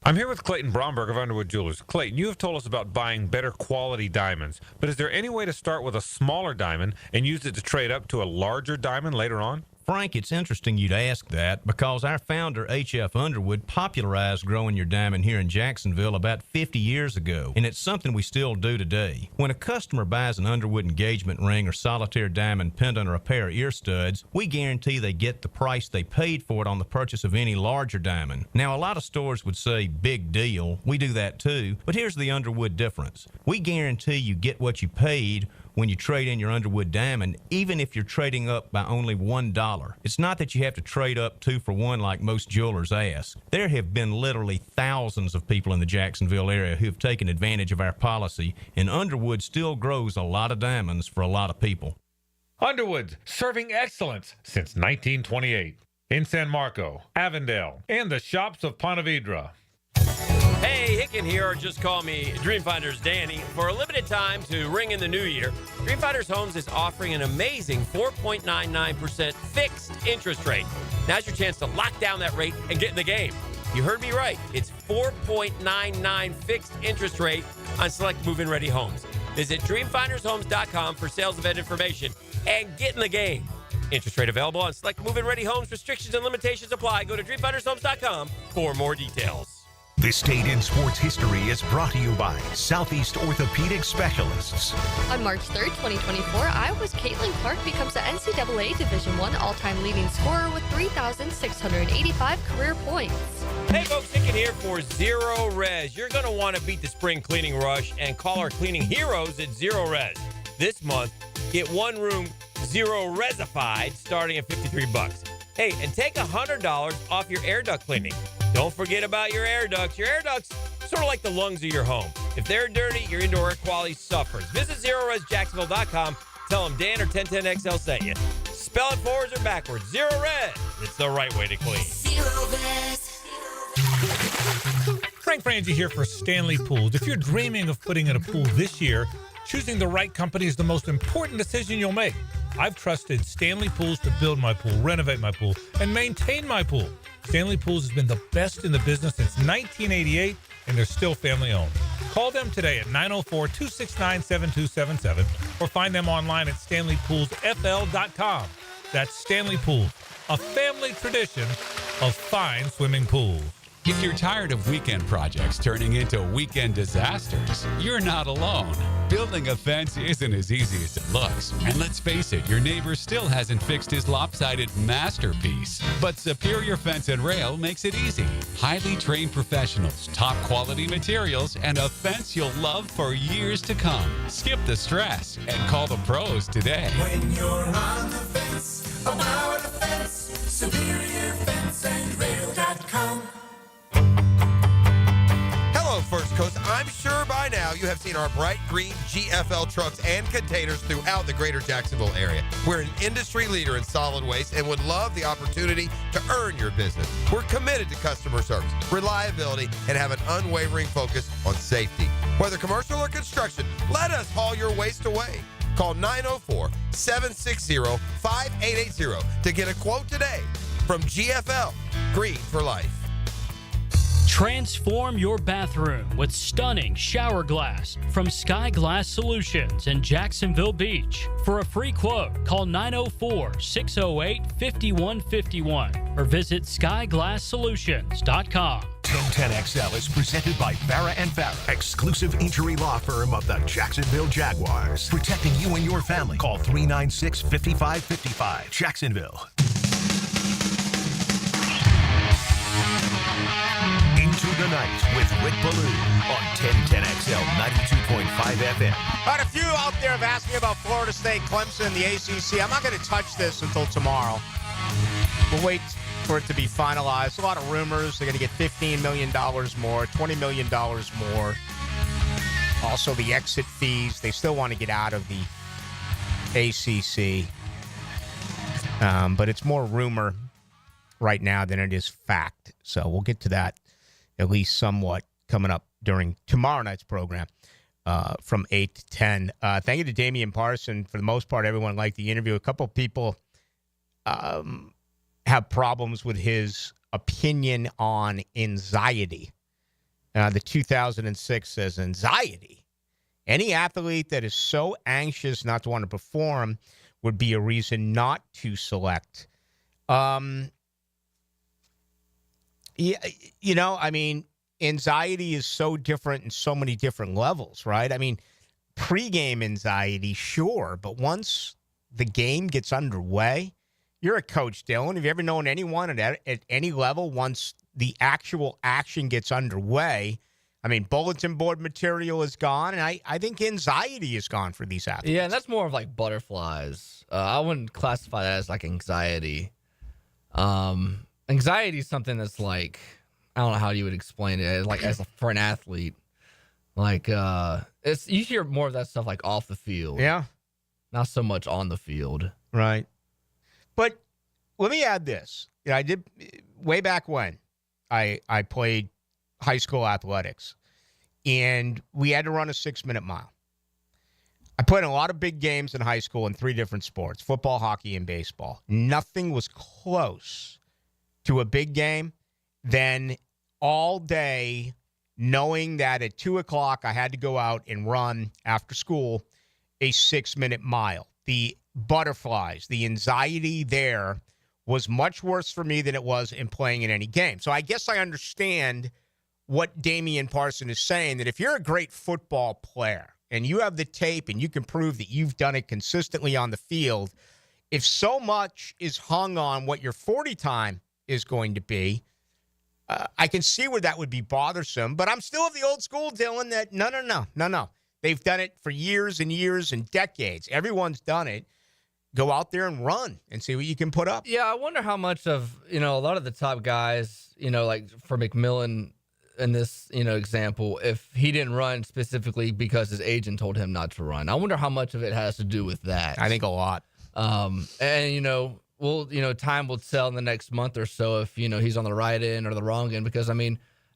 I'm here with Clayton Bromberg of Underwood Jewelers. Clayton, you have told us about buying better quality diamonds, but is there any way to start with a smaller diamond and use it to trade up to a larger diamond later on?
Frank, it's interesting you'd ask that because our founder, H.F. Underwood, popularized growing your diamond here in Jacksonville about 50 years ago, and it's something we still do today. When a customer buys an Underwood engagement ring or solitaire diamond pendant or a pair of ear studs, we guarantee they get the price they paid for it on the purchase of any larger diamond. Now, a lot of stores would say, big deal. We do that too, but here's the Underwood difference. We guarantee you get what you paid when you trade in your Underwood diamond, even if you're trading up by only $1. It's not that you have to trade up 2 for 1 like most jewelers ask. There have been literally thousands of people in the Jacksonville area who have taken advantage of our policy, and Underwood still grows a lot of diamonds for a lot of people.
Underwood, serving excellence since 1928. In San Marco, Avondale, and the shops of Ponte Vedra.
Hey, Hicken here, or just call me Dreamfinders Danny. For a limited time to ring in the new year, Dreamfinders Homes is offering an amazing 4.99% fixed interest rate. Now's your chance to lock down that rate and get in the game. You heard me right. It's 4.99 fixed interest rate on select move-in ready homes. Visit dreamfindershomes.com for sales event information and get in the game. Interest rate available on select move-in ready homes. Restrictions and limitations apply. Go to dreamfindershomes.com for more details.
This Date in Sports History is brought to you by Southeast Orthopedic Specialists.
On March 3rd, 2024, Iowa's Caitlin Clark becomes the NCAA Division I all-time leading scorer with 3,685 career points.
Hey folks, Hicken here for Zero Res. You're going to want to beat the spring cleaning rush and call our cleaning heroes at Zero Res. This month, get one room Zero Resified starting at $53. Hey, and take $100 off your air duct cleaning. Don't forget about your air ducts. Your air ducts, sort of like the lungs of your home. If they're dirty, your indoor air quality suffers. Visit ZeroResJacksonville.com. Tell them Dan or 1010XL sent you. Spell it forwards or backwards. Zero Res. It's the right way to clean.
Zero Res.
Frank Frangie here for Stanley Pools. If you're dreaming of putting in a pool this year, choosing the right company is the most important decision you'll make. I've trusted Stanley Pools to build my pool, renovate my pool, and maintain my pool. Stanley Pools has been the best in the business since 1988, and they're still family-owned. Call them today at 904-269-7277 or find them online at StanleyPoolsFL.com. That's Stanley Pools, a family tradition of fine swimming pools.
If you're tired of weekend projects turning into weekend disasters, you're not alone. Building a fence isn't as easy as it looks. And let's face it, your neighbor still hasn't fixed his lopsided masterpiece. But Superior Fence and Rail makes it easy. Highly trained professionals, top quality materials, and a fence you'll love for years to come. Skip the stress and call the pros today.
When you're on the fence, about the fence, SuperiorFenceandRail.com.
Hello, First Coast. I'm sure by now you have seen our bright green GFL trucks and containers throughout the greater Jacksonville area. We're an industry leader in solid waste and would love the opportunity to earn your business. We're committed to customer service, reliability, and have an unwavering focus on safety. Whether commercial or construction, let us haul your waste away. Call 904-760-5880 to get a quote today from GFL, Green for Life.
Transform your bathroom with stunning shower glass from Sky Glass Solutions in Jacksonville Beach. For a free quote, call 904-608-5151 or visit skyglasssolutions.com.
1010XL is presented by Farah & Farah, exclusive injury law firm of the Jacksonville Jaguars. Protecting you and your family. Call 396-5555. Jacksonville. Into the Night with Rick Ballou on 1010XL 92.5 FM.
All right, a few out there have asked me about Florida State, Clemson, the ACC. I'm not going to touch this until tomorrow. We'll wait for it to be finalized. A lot of rumors. They're going to get $15 million more, $20 million more. Also, the exit fees. They still want to get out of the ACC. But it's more rumor right now than it is fact. So we'll get to that at least somewhat coming up during tomorrow night's program from 8 to 10. Thank you to Damian Parson. For the most part, everyone liked the interview. A couple of people have problems with his opinion on anxiety. The 2006 says anxiety. Any athlete that is so anxious not to want to perform would be a reason not to select. Yeah, you know, I mean, anxiety is so different in so many different levels, right? I mean, pregame anxiety, sure, but once the game gets underway, you're a coach, Dylan. Have you ever known anyone at any level, once the actual action gets underway, I mean, bulletin board material is gone, and I think anxiety is gone for these athletes.
Yeah, and that's more of like butterflies. I wouldn't classify that as like anxiety. Anxiety is something that's like, I don't know how you would explain it. Like for an athlete, like it's you hear more of that stuff like off the field.
Yeah,
not so much on the field.
Right. But let me add this. You know, I did way back when I played high school athletics, and we had to run a 6-minute mile. I played in a lot of big games in high school in 3 different sports: football, hockey, and baseball. Nothing was close to a big game than all day knowing that at 2 o'clock I had to go out and run after school a 6-minute mile. The butterflies, the anxiety there was much worse for me than it was in playing in any game. So I guess I understand what Damian Parson is saying, that if you're a great football player and you have the tape and you can prove that you've done it consistently on the field, if so much is hung on what your 40 time is going to be, I can see where that would be bothersome. But I'm still of the old school, Dylan, that no. They've done it for years and years and decades. Everyone's done it. Go out there and run and see what you can put up.
Yeah, I wonder how much of, a lot of the top guys, like for McMillan in this, example, if he didn't run specifically because his agent told him not to run. I wonder how much of it has to do with that.
I think a lot.
And, time will tell in the next month or so if, he's on the right end or the wrong end. Because,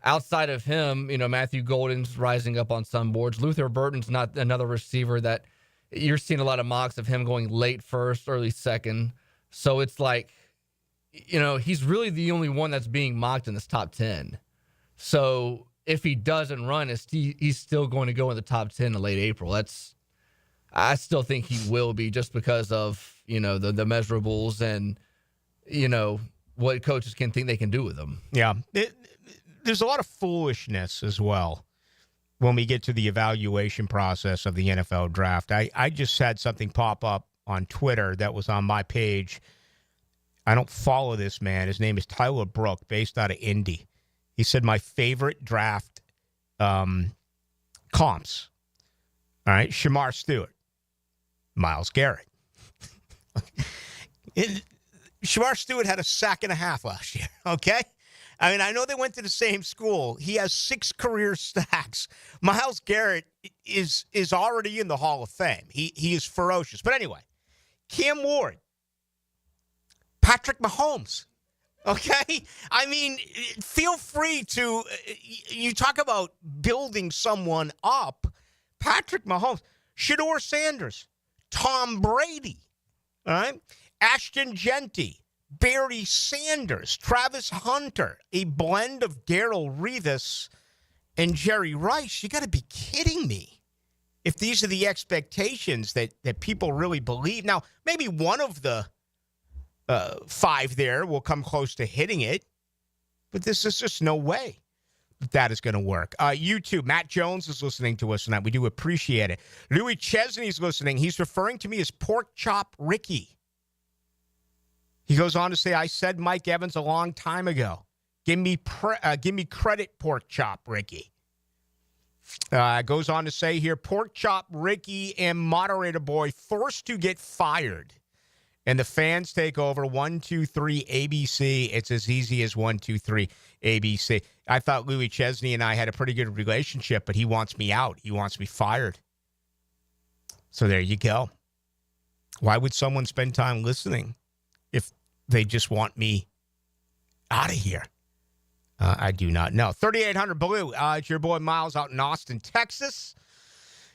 outside of him, Matthew Golden's rising up on some boards. Luther Burton's not another receiver that you're seeing a lot of mocks of him going late first, early second. So it's like, he's really the only one that's being mocked in this top 10. So if he doesn't run, he's still going to go in the top 10 in late April. I still think he will be, just because of, the measurables and, what coaches can think they can do with him.
Yeah. there's a lot of foolishness as well when we get to the evaluation process of the NFL draft. I just had something pop up on Twitter that was on my page. I don't follow this man. His name is Tyler Brook, based out of Indy. He said, my favorite draft comps. All right, Shamar Stewart, Myles Garrett. Shamar Stewart had a sack and a half last year, okay? I mean, I know they went to the same school. He has 6 career sacks. Myles Garrett is already in the Hall of Fame. He is ferocious. But anyway, Cam Ward, Patrick Mahomes, okay? I mean, feel free to, you talk about building someone up. Patrick Mahomes, Shedeur Sanders, Tom Brady, all right? Ashton Genty, Barry Sanders, Travis Hunter, a blend of Darrelle Revis and Jerry Rice. You got to be kidding me if these are the expectations that people really believe. Now, maybe one of the 5 there will come close to hitting it, but this is just no way that is going to work. YouTube, Matt Jones is listening to us tonight. We do appreciate it. Louis Chesney's listening. He's referring to me as Pork Chop Ricky. He goes on to say, I said Mike Evans a long time ago. Give me credit, Pork Chop Ricky. Goes on to say here, Pork Chop Ricky and Moderator Boy forced to get fired. And the fans take over 1, 2, 3 ABC. It's as easy as 1, 2, 3 ABC. I thought Louis Chesney and I had a pretty good relationship, but he wants me out. He wants me fired. So there you go. Why would someone spend time listening if they just want me out of here? I do not know. 3800 Blue. It's your boy Miles out in Austin, Texas.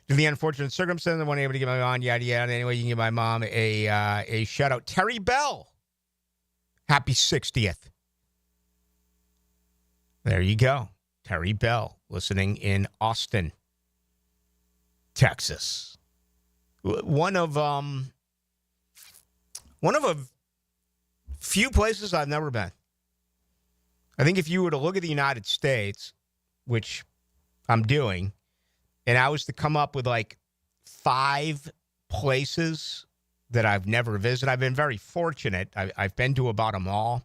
Due to the unfortunate circumstance, I wasn't able to get my mom, yada, yada. Anyway, you can give my mom a shout-out. Terry Bell. Happy 60th. There you go. Terry Bell, listening in Austin, Texas. One of a few places I've never been. I think if you were to look at the United States, which I'm doing, and I was to come up with like 5 places that I've never visited, I've been very fortunate. I've been to about them all.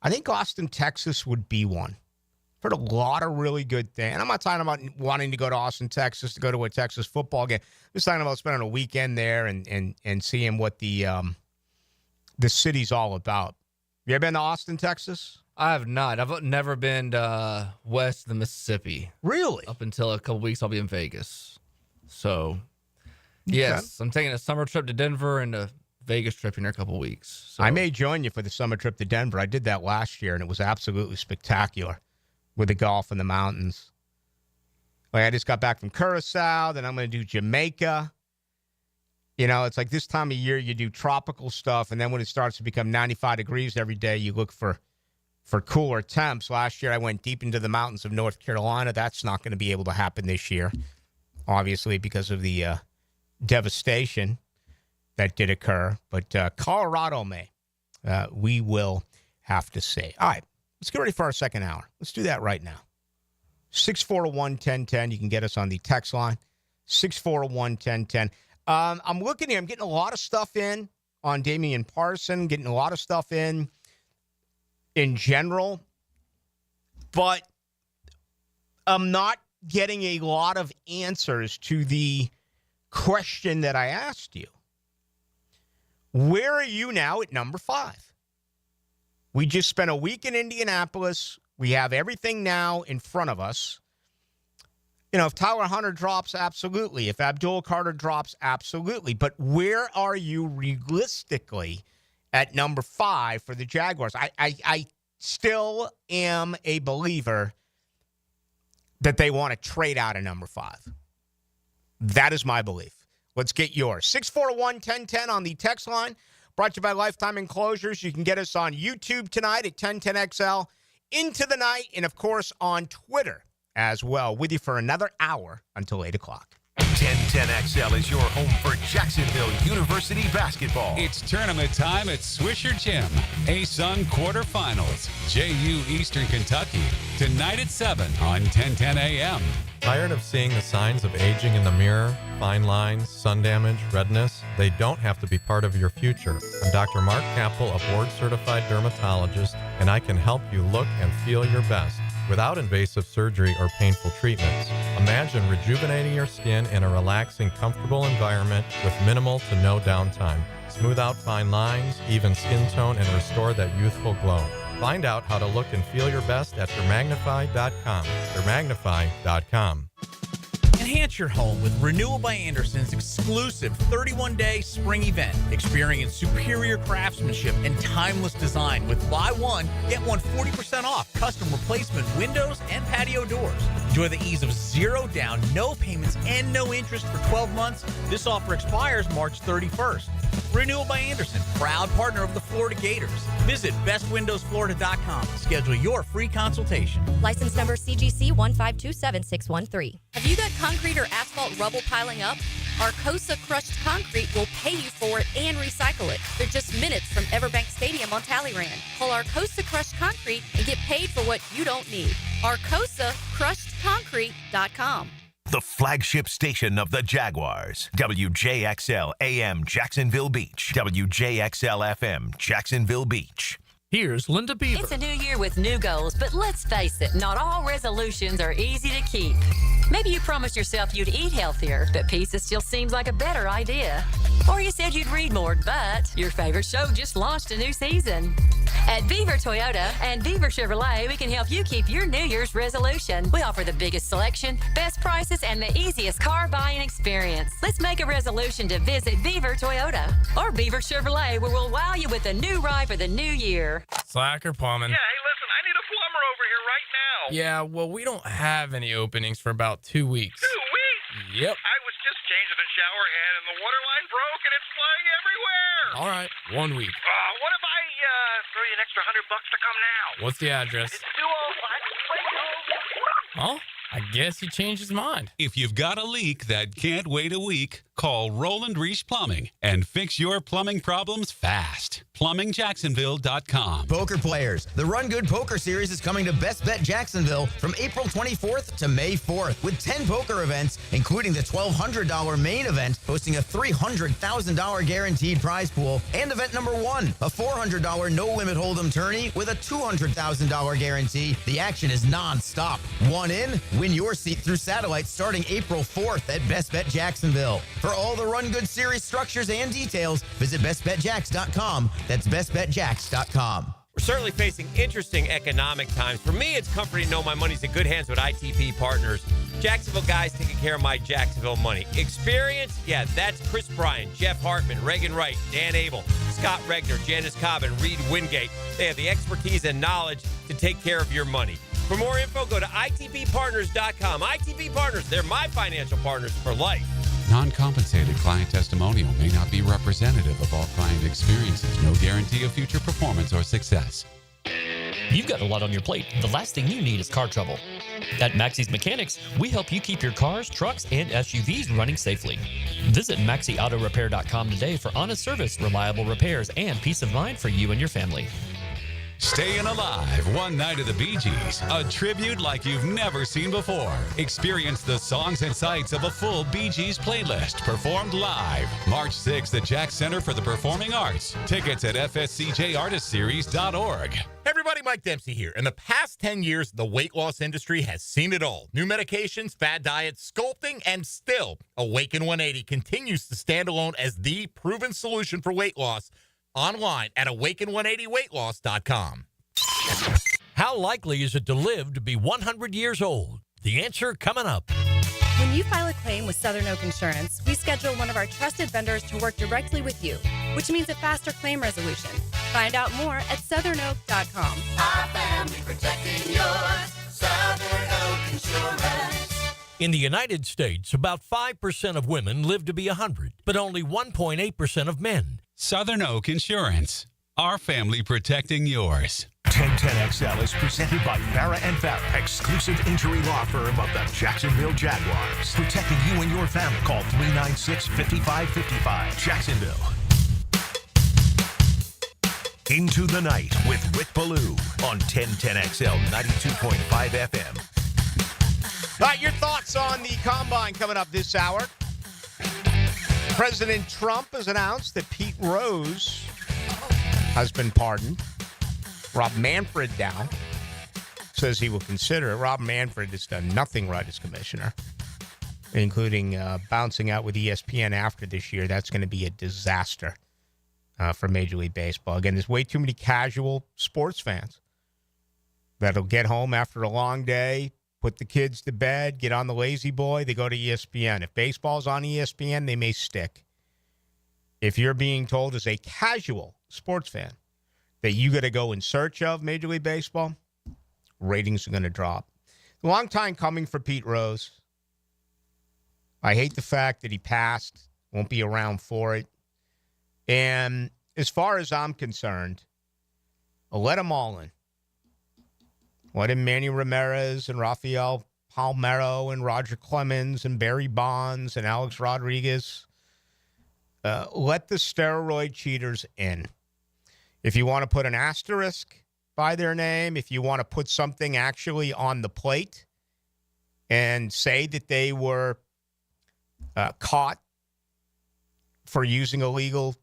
I think Austin, Texas would be one. Heard a lot of really good things. And I'm not talking about wanting to go to Austin, Texas to go to a Texas football game. I'm just talking about spending a weekend there and seeing what the city's all about. You ever been to Austin, Texas?
I have not. I've never been west of the Mississippi.
Really?
Up until a couple weeks, I'll be in Vegas. So, yes, I'm taking a summer trip to Denver and a Vegas trip in a couple weeks. So.
I may join you for the summer trip to Denver. I did that last year, and it was absolutely spectacular with the golf in the mountains. Like, I just got back from Curacao, then I'm going to do Jamaica. You know, it's like this time of year you do tropical stuff, and then when it starts to become 95 degrees every day, you look for cooler temps. Last year I went deep into the mountains of North Carolina. That's not going to be able to happen this year, obviously, because of the devastation that did occur. But Colorado may. We will have to see. All right, let's get ready for our second hour. Let's do that right now. 641-1010. You can get us on the text line, 641-1010. I'm looking here. I'm getting a lot of stuff in on Damian Parson, getting a lot of stuff in general, but I'm not getting a lot of answers to the question that I asked you. Where are you now at number 5? We just spent a week in Indianapolis. We have everything now in front of us. You know, if Tyler Hunter drops, absolutely. If Abdul Carter drops, absolutely. But where are you realistically at number 5 for the Jaguars? I still am a believer that they want to trade out of number 5. That is my belief. Let's get yours. 641-1010 on the text line. Brought to you by Lifetime Enclosures. You can get us on YouTube tonight at 1010XL, into the night, and, of course, on Twitter as well. With you for another hour until 8 o'clock.
1010XL is your home for Jacksonville University basketball.
It's tournament time at Swisher Gym. ASUN quarterfinals. JU Eastern Kentucky. Tonight at 7 on 1010 AM.
Tired of seeing the signs of aging in the mirror? Fine lines, sun damage, redness? They don't have to be part of your future. I'm Dr. Mark Capel, a board-certified dermatologist, and I can help you look and feel your best without invasive surgery or painful treatments. Imagine rejuvenating your skin in a relaxing, comfortable environment with minimal to no downtime. Smooth out fine lines, even skin tone, and restore that youthful glow. Find out how to look and feel your best at Dermagnify.com. Dermagnify.com.
Enhance your home with Renewal by Anderson's exclusive 31-day spring event. Experience superior craftsmanship and timeless design with buy one, get one 40% off custom replacement windows and patio doors. Enjoy the ease of zero down, no payments, and no interest for 12 months. This offer expires March 31st. Renewal by Anderson, proud partner of the Florida Gators. Visit bestwindowsflorida.com to schedule your free consultation.
License number CGC 1527613. Have you got concrete or asphalt rubble piling up? Arcosa Crushed Concrete will pay you for it and recycle it. They're just minutes from Everbank Stadium on Talleyrand. Call Arcosa Crushed Concrete and get paid for what you don't need. ArcosaCrushedConcrete.com.
The flagship station of the Jaguars. WJXL AM Jacksonville Beach. WJXL FM Jacksonville Beach.
Here's Linda Beaver.
It's a new year with new goals, but let's face it, not all resolutions are easy to keep. Maybe you promised yourself you'd eat healthier, but pizza still seems like a better idea. Or you said you'd read more, but your favorite show just launched a new season. At Beaver Toyota and Beaver Chevrolet, we can help you keep your New Year's resolution. We offer the biggest selection, best prices, and the easiest car buying experience. Let's make a resolution to visit Beaver Toyota or Beaver Chevrolet, where we'll wow you with a new ride for the new year.
Slacker plumbing.
Yeah, hey, listen, I need a plumber over here right now.
Yeah, well, we don't have any openings for about 2 weeks.
2 weeks?
Yep.
I was just changing the shower head and the water line broke and it's flying everywhere.
All right, 1 week.
What if I throw you an extra $100 to come now?
What's the address?
It's 205.
Oh, I guess he changed his mind.
If you've got a leak that can't wait a week, call Roland Reich Plumbing and fix your plumbing problems fast. PlumbingJacksonville.com.
Poker players, the Run Good Poker Series is coming to Best Bet Jacksonville from April 24th to May 4th with 10 poker events, including the $1,200 main event, hosting a $300,000 guaranteed prize pool, and event number 1, a $400 no-limit hold'em tourney with a $200,000 guarantee. The action is non-stop. One in, win your seat through satellite starting April 4th at Best Bet Jacksonville. For all the Run Good Series structures and details, visit bestbetjacks.com. That's bestbetjacks.com.
We're certainly facing interesting economic times. For me, it's comforting to know my money's in good hands with ITP Partners. Jacksonville guys taking care of my Jacksonville money. Experience? Yeah, that's Chris Bryan, Jeff Hartman, Reagan Wright, Dan Abel, Scott Regner, Janice Cobb, and Reed Wingate. They have the expertise and knowledge to take care of your money. For more info, go to itppartners.com. ITP Partners, they're my financial partners for life.
Non-compensated client testimonial may not be representative of all client experiences. No guarantee of future performance or success.
You've got a lot on your plate. The last thing you need is car trouble. At Maxie's Mechanics, we help you keep your cars, trucks, and SUVs running safely. Visit MaxieAutoRepair.com today for honest service, reliable repairs, and peace of mind for you and your family.
Staying Alive, one night of the Bee Gees, a tribute like you've never seen before. Experience the songs and sights of a full Bee Gees playlist performed live. March 6th at Jack Center for the Performing Arts. Tickets at fscjartistseries.org.
Everybody, Mike Dempsey here. In the past 10 years, the weight loss industry has seen it all. New medications, fad diets, sculpting, and still, Awaken 180 continues to stand alone as the proven solution for weight loss. Online at awaken180weightloss.com.
How likely is it to live to be 100 years old? The answer coming up.
When you file a claim with Southern Oak Insurance, we schedule one of our trusted vendors to work directly with you, which means a faster claim resolution. Find out more at southernoak.com.
Our family protecting yours. Southern Oak Insurance.
In the United States, about 5% of women live to be 100, but only 1.8% of men.
Southern Oak Insurance. Our family protecting yours.
1010XL is presented by Farah and Farah, exclusive injury law firm of the Jacksonville Jaguars. Protecting you and your family. Call 396-5555. Jacksonville. Into the Night with Rick Ballou on 1010XL 92.5 FM.
All right, your thoughts on the Combine coming up this hour. President Trump has announced that Pete Rose has been pardoned. Rob Manfred now says he will consider it. Rob Manfred has done nothing right as commissioner, including bouncing out with ESPN after this year. That's going to be a disaster for Major League Baseball. Again, there's way too many casual sports fans that'll get home after a long day, put the kids to bed, get on the lazy boy, they go to ESPN. If baseball's on ESPN, they may stick. If you're being told as a casual sports fan that you got to go in search of Major League Baseball, ratings are going to drop. A long time coming for Pete Rose. I hate the fact that he passed, won't be around for it. And as far as I'm concerned, let them all in. Let in Manny Ramirez and Rafael Palmeiro and Roger Clemens and Barry Bonds and Alex Rodriguez. Let the steroid cheaters in. If you want to put an asterisk by their name, if you want to put something actually on the plate and say that they were caught for using illegal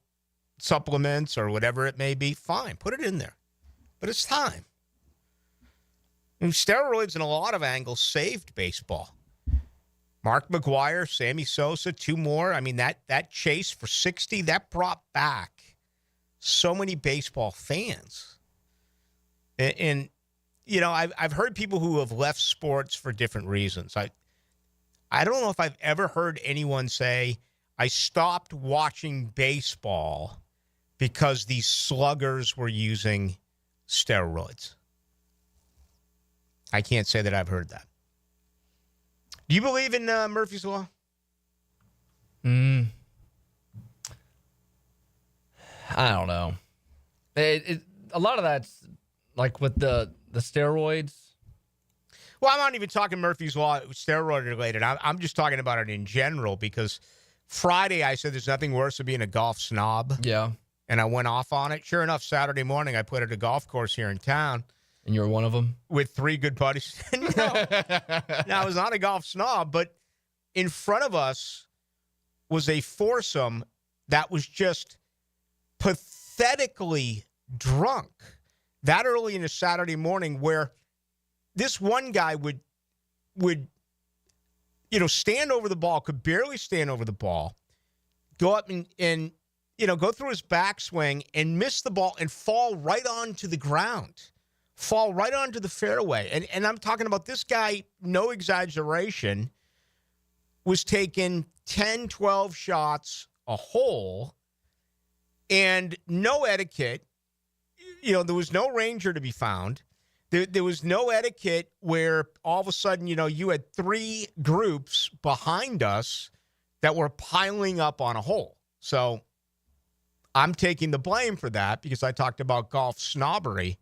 supplements or whatever it may be, fine, put it in there. But it's time. And steroids in a lot of angles saved baseball. Mark McGwire, Sammy Sosa, two more. I mean, that chase for 60, that brought back so many baseball fans. And you know, I've heard people who have left sports for different reasons. I don't know if I've ever heard anyone say, I stopped watching baseball because these sluggers were using steroids. I can't say that I've heard that. Do you believe in Murphy's Law?
I don't know. A lot of that's like with the steroids.
Well, I'm not even talking Murphy's Law steroid related. I'm just talking about it in general because Friday I said there's nothing worse than being a golf snob.
Yeah.
And I went off on it. Sure enough, Saturday morning I put at a golf course here in town.
And you were one of them?
With three good buddies. No, I was not a golf snob, but in front of us was a foursome that was just pathetically drunk that early in a Saturday morning, where this one guy would stand over the ball, could barely stand over the ball, go up and go through his backswing and miss the ball and fall right onto the ground. Fall right onto the fairway. And I'm talking about this guy, no exaggeration, was taking 10, 12 shots a hole and no etiquette. There was no ranger to be found. There was no etiquette where all of a sudden, you had three groups behind us that were piling up on a hole. So I'm taking the blame for that because I talked about golf snobbery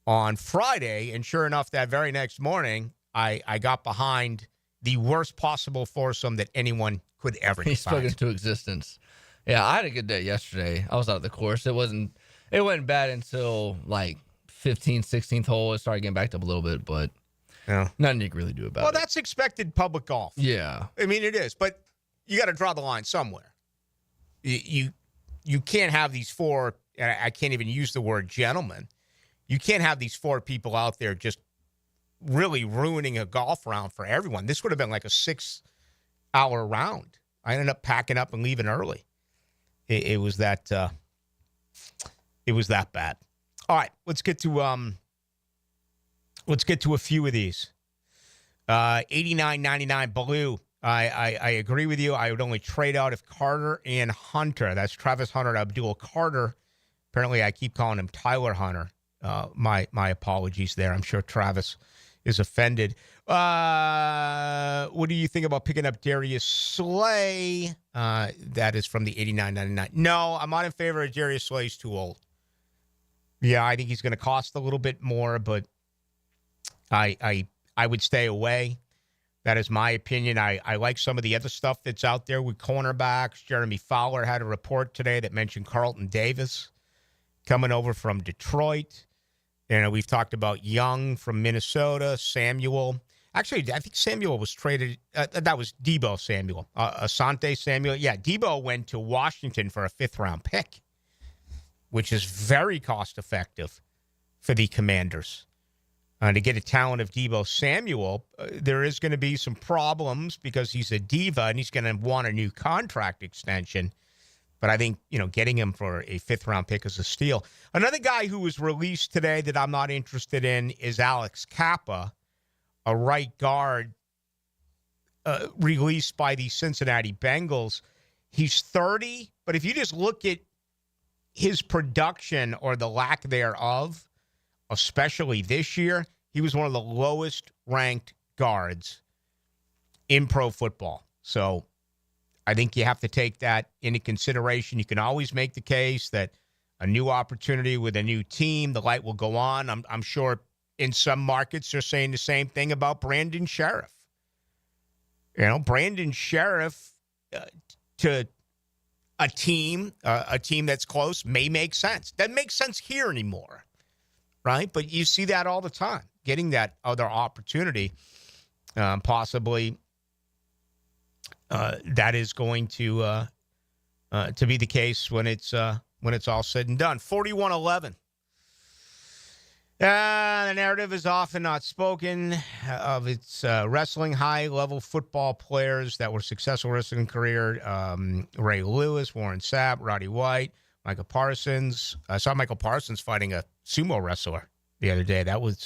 on Friday, and sure enough, that very next morning, I got behind the worst possible foursome that anyone could ever
He spoke into existence. Yeah, I had a good day yesterday. I was out of the course. It wasn't bad until like 15th, 16th hole. It started getting backed up a little bit, but nothing you can really do about it.
Well, that's expected public golf.
Yeah.
I mean, it is, but you got to draw the line somewhere. You can't have these four, and I can't even use the word gentlemen. You can't have these four people out there just really ruining a golf round for everyone. This would have been like a 6-hour round. I ended up packing up and leaving early. It was that bad. All right, let's get to a few of these. 89.99 Ballou. I agree with you. I would only trade out if Carter and Hunter. That's Travis Hunter and Abdul Carter. Apparently, I keep calling him Tyler Hunter. My apologies there. I'm sure Travis is offended. What do you think about picking up Darius Slay? That is from the 89.99. No, I'm not in favor of Darius Slay. He's too old. Yeah, I think he's going to cost a little bit more, but I would stay away. That is my opinion. I like some of the other stuff that's out there with cornerbacks. Jeremy Fowler had a report today that mentioned Carlton Davis coming over from Detroit. We've talked about Young from Minnesota, Samuel. Actually, I think Samuel was traded. That was Debo Samuel. Asante Samuel. Yeah, Debo went to Washington for a 5th-round pick, which is very cost-effective for the Commanders. To get a talent of Debo Samuel, there is going to be some problems because he's a diva and he's going to want a new contract extension. But I think, getting him for a 5th-round pick is a steal. Another guy who was released today that I'm not interested in is Alex Kappa, a right guard released by the Cincinnati Bengals. He's 30, but if you just look at his production or the lack thereof, especially this year, he was one of the lowest-ranked guards in pro football. So I think you have to take that into consideration. You can always make the case that a new opportunity with a new team, the light will go on. I'm sure in some markets they're saying the same thing about Brandon Sheriff. Brandon Sheriff to a team that's close may make sense. Doesn't make sense here anymore, right? But you see that all the time, getting that other opportunity, possibly that is going to be the case when it's all said and done. 41-11. The narrative is often not spoken of its wrestling high-level football players that were successful wrestling career. Ray Lewis, Warren Sapp, Roddy White, Michael Parsons. I saw Michael Parsons fighting a sumo wrestler the other day. That went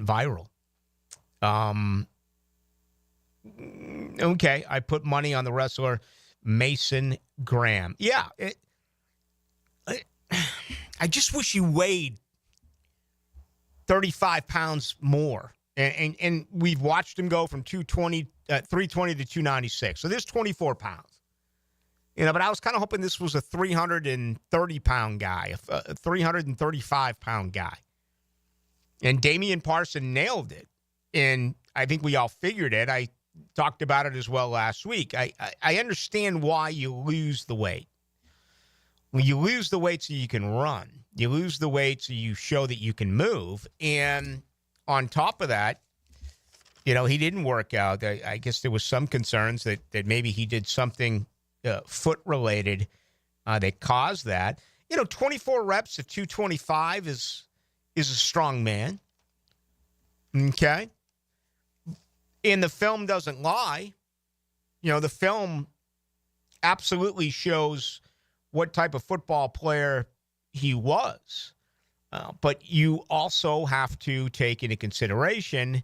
viral. Okay, I put money on the wrestler Mason Graham. Yeah, I just wish he weighed 35 pounds more. And we've watched him go from 320 to 296. So there's 24 pounds. But I was kind of hoping this was a 330-pound guy, a 335-pound guy. And Damian Parson nailed it. And I think we all figured it. I talked about it as well last week. I understand why you lose the weight. When you lose the weight so you can run, you lose the weight so you show that you can move. And on top of that, he didn't work out. I guess there was some concerns that maybe he did something foot-related that caused that. 24 reps of 225 is a strong man. Okay? And the film doesn't lie. The film absolutely shows what type of football player he was. But you also have to take into consideration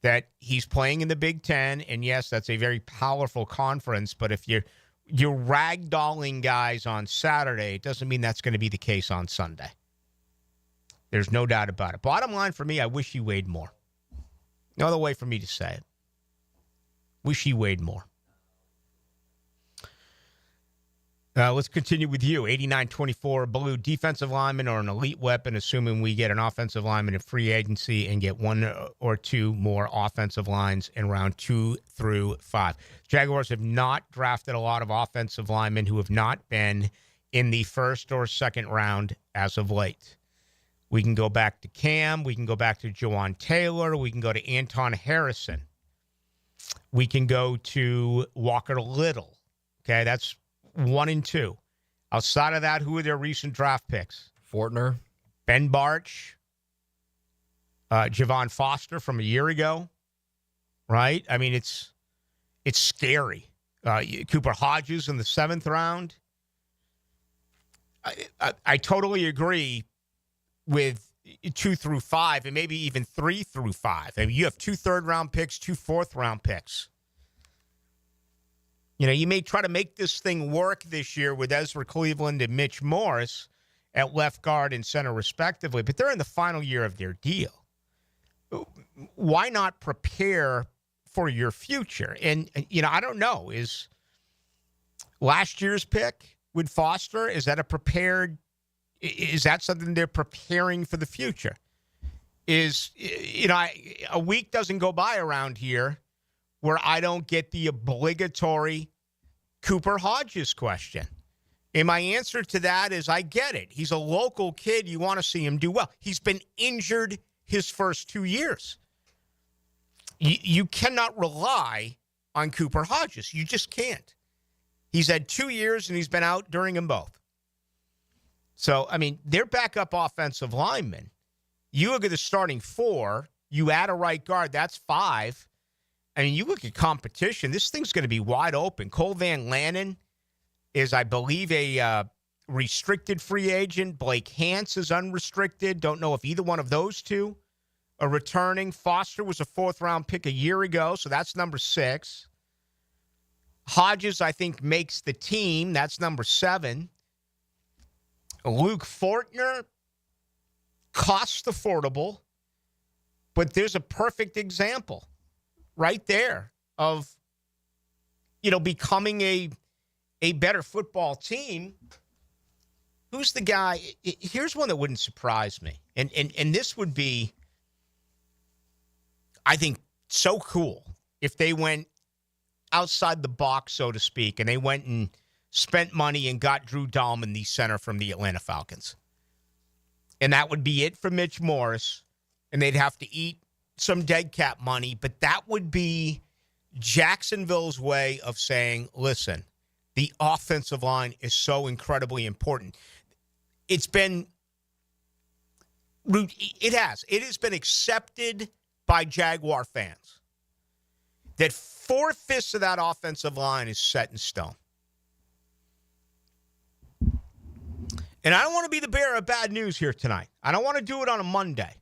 that he's playing in the Big Ten, and yes, that's a very powerful conference, but if you're ragdolling guys on Saturday, it doesn't mean that's going to be the case on Sunday. There's no doubt about it. Bottom line for me, I wish he weighed more. No other way for me to say it. Wish he weighed more. Let's continue with you. 89-24, Ballou, defensive lineman or an elite weapon, assuming we get an offensive lineman in free agency and get one or two more offensive lines in round 2 through 5. Jaguars have not drafted a lot of offensive linemen who have not been in the first or second round as of late. We can go back to Cam. We can go back to Jawan Taylor. We can go to Anton Harrison. We can go to Walker Little. Okay, that's 1 and 2. Outside of that, who are their recent draft picks?
Fortner.
Ben Barch. Javon Foster from a year ago. Right? I mean, it's scary. Cooper Hodges in the 7th round. I totally agree with 2 through 5 and maybe even 3 through 5. I mean, you have 2 3rd-round picks, 2 4th-round picks. You may try to make this thing work this year with Ezra Cleveland and Mitch Morris at left guard and center respectively, but they're in the final year of their deal. Why not prepare for your future? And I don't know, is last year's pick with Foster, is that a prepared Is that something they're preparing for the future? A week doesn't go by around here where I don't get the obligatory Cooper Hodges question. And my answer to that is I get it. He's a local kid. You want to see him do well. He's been injured his first 2 years. You cannot rely on Cooper Hodges. You just can't. He's had 2 years, and he's been out during them both. So, I mean, they're backup offensive linemen. You look at the starting 4, you add a right guard, that's 5. I mean, you look at competition, this thing's going to be wide open. Cole Van Lannon is, I believe, a restricted free agent. Blake Hance is unrestricted. Don't know if either one of those two are returning. Foster was a 4th-round pick a year ago, so that's number 6. Hodges, I think, makes the team. That's number 7. Luke Fortner, cost affordable, but there's a perfect example right there of, becoming a better football team. Who's the guy? Here's one that wouldn't surprise me. And this would be, I think, so cool if they went outside the box, so to speak, and they went and spent money and got Drew Dahlman, the center from the Atlanta Falcons. And that would be it for Mitch Morris, and they'd have to eat some dead cap money, but that would be Jacksonville's way of saying, listen, the offensive line is so incredibly important. It has been accepted by Jaguar fans that 4/5 of that offensive line is set in stone. And I don't want to be the bearer of bad news here tonight. I don't want to do it on a Monday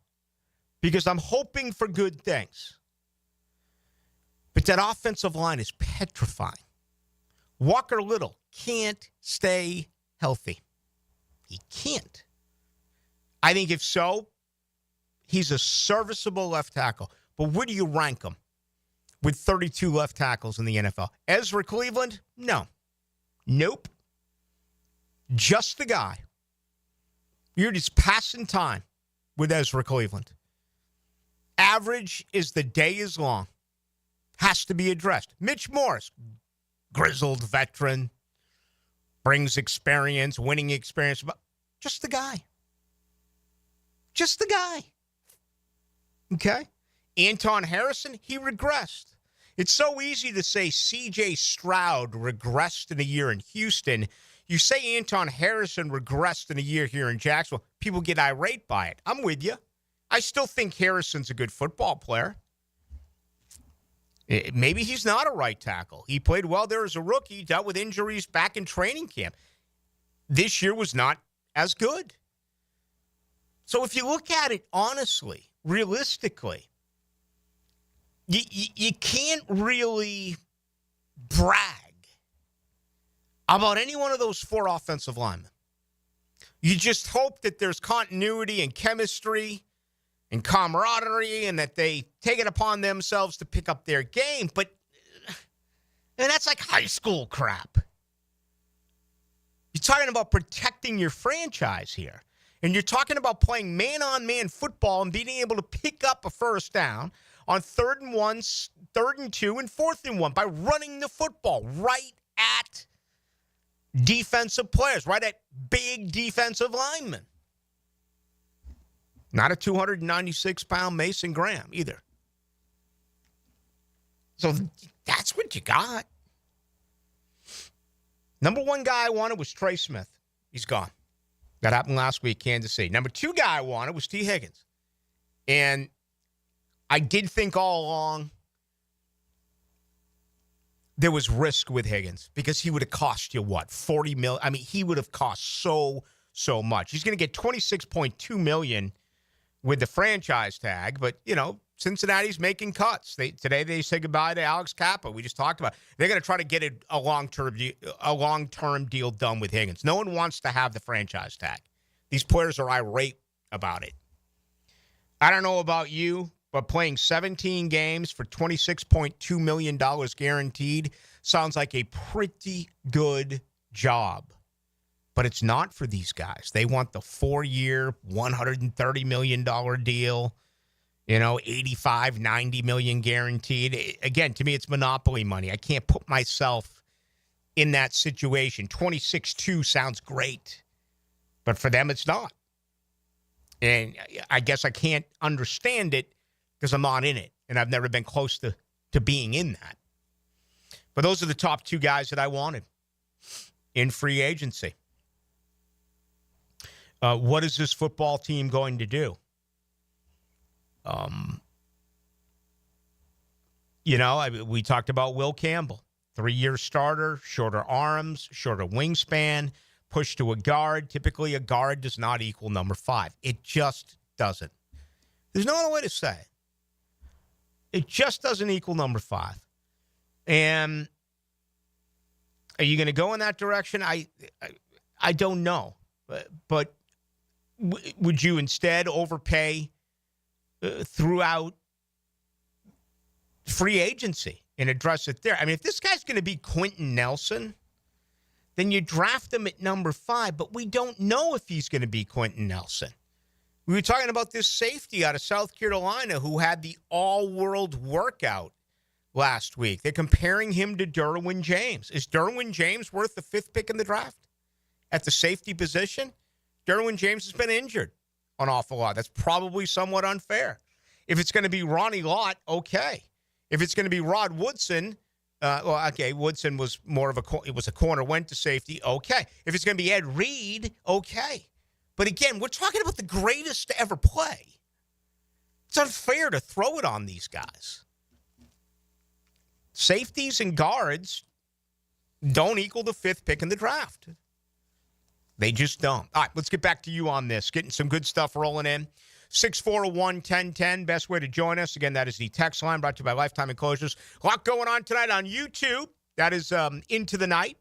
because I'm hoping for good things. But that offensive line is petrifying. Walker Little can't stay healthy. He can't. I think if so, he's a serviceable left tackle. But where do you rank him with 32 left tackles in the NFL? Ezra Cleveland? No. Nope. Just the guy. You're just passing time with Ezra Cleveland. Average is the day is long. Has to be addressed. Mitch Morris, grizzled veteran, brings experience, winning experience. But just the guy. Just the guy. Okay? Anton Harrison, he regressed. It's so easy to say C.J. Stroud regressed in a year in Houston. You say Anton Harrison regressed in a year here in Jacksonville, people get irate by it. I'm with you. I still think Harrison's a good football player. Maybe he's not a right tackle. He played well there as a rookie, dealt with injuries back in training camp. This year was not as good. So if you look at it honestly, realistically, you can't really brag about any one of those 4 offensive linemen. You just hope that there's continuity and chemistry and camaraderie and that they take it upon themselves to pick up their game. But that's like high school crap. You're talking about protecting your franchise here. And you're talking about playing man-on-man football and being able to pick up a first down on 3rd and 1, 3rd and 2, and 4th and 1 by running the football right at defensive players, right at big defensive linemen. Not a 296-pound Mason Graham either. So that's what you got. Number 1 guy I wanted was Trey Smith. He's gone. That happened last week, Kansas City. Number 2 guy I wanted was T. Higgins. And I did think all along there was risk with Higgins because he would have cost you, what, $40 million? I mean, he would have cost so much. He's going to get $26.2 million with the franchise tag, but, Cincinnati's making cuts. Today they say goodbye to Alex Kappa. We just talked about it. They're going to try to get a long-term deal done with Higgins. No one wants to have the franchise tag. These players are irate about it. I don't know about you, but playing 17 games for $26.2 million guaranteed sounds like a pretty good job But it's not for these guys. They want the 4-year, $130 million deal, 85, 90 million guaranteed. Again, to me, it's monopoly money. I can't put myself in that situation. 26-2 sounds great, but for them, it's not. And I guess I can't understand it because I'm not in it, and I've never been close to being in that. But those are the top 2 guys that I wanted in free agency. What is this football team going to do? We talked about Will Campbell, 3-year starter, shorter arms, shorter wingspan, push to a guard. Typically, a guard does not equal number 5. It just doesn't. There's no other way to say it. It just doesn't equal number 5. And are you going to go in that direction? I don't know. But would you instead overpay throughout free agency and address it there? I mean, if this guy's going to be Quentin Nelson, then you draft him at number 5, but we don't know if he's going to be Quentin Nelson. We were talking about this safety out of South Carolina who had the all-world workout last week. They're comparing him to Derwin James. Is Derwin James worth the 5th pick in the draft at the safety position? Derwin James has been injured an awful lot. That's probably somewhat unfair. If it's going to be Ronnie Lott, okay. If it's going to be Rod Woodson, Woodson was more of a corner, went to safety, okay. If it's going to be Ed Reed, okay. But again, we're talking about the greatest to ever play. It's unfair to throw it on these guys. Safeties and guards don't equal the 5th pick in the draft. They just don't. All right, let's get back to you on this. Getting some good stuff rolling in. 641-1010, best way to join us. Again, that is the text line brought to you by Lifetime Enclosures. A lot going on tonight on YouTube. That is Into the Night,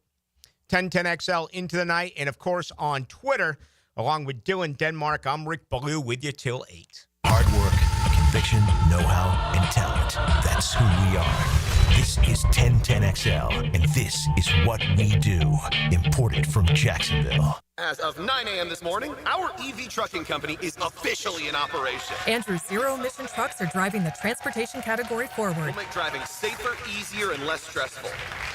1010XL Into the Night. And, of course, on Twitter, along with Dylan Denmark, I'm Rick Ballou with you till 8.
Hard work, conviction, know-how, and talent. That's who we are. This is 1010XL, and this is what we do. Imported from Jacksonville.
As of 9 a.m. this morning, our EV trucking company is officially in operation.
Andrew's zero-emission trucks are driving the transportation category forward.
We'll make driving safer, easier, and less stressful.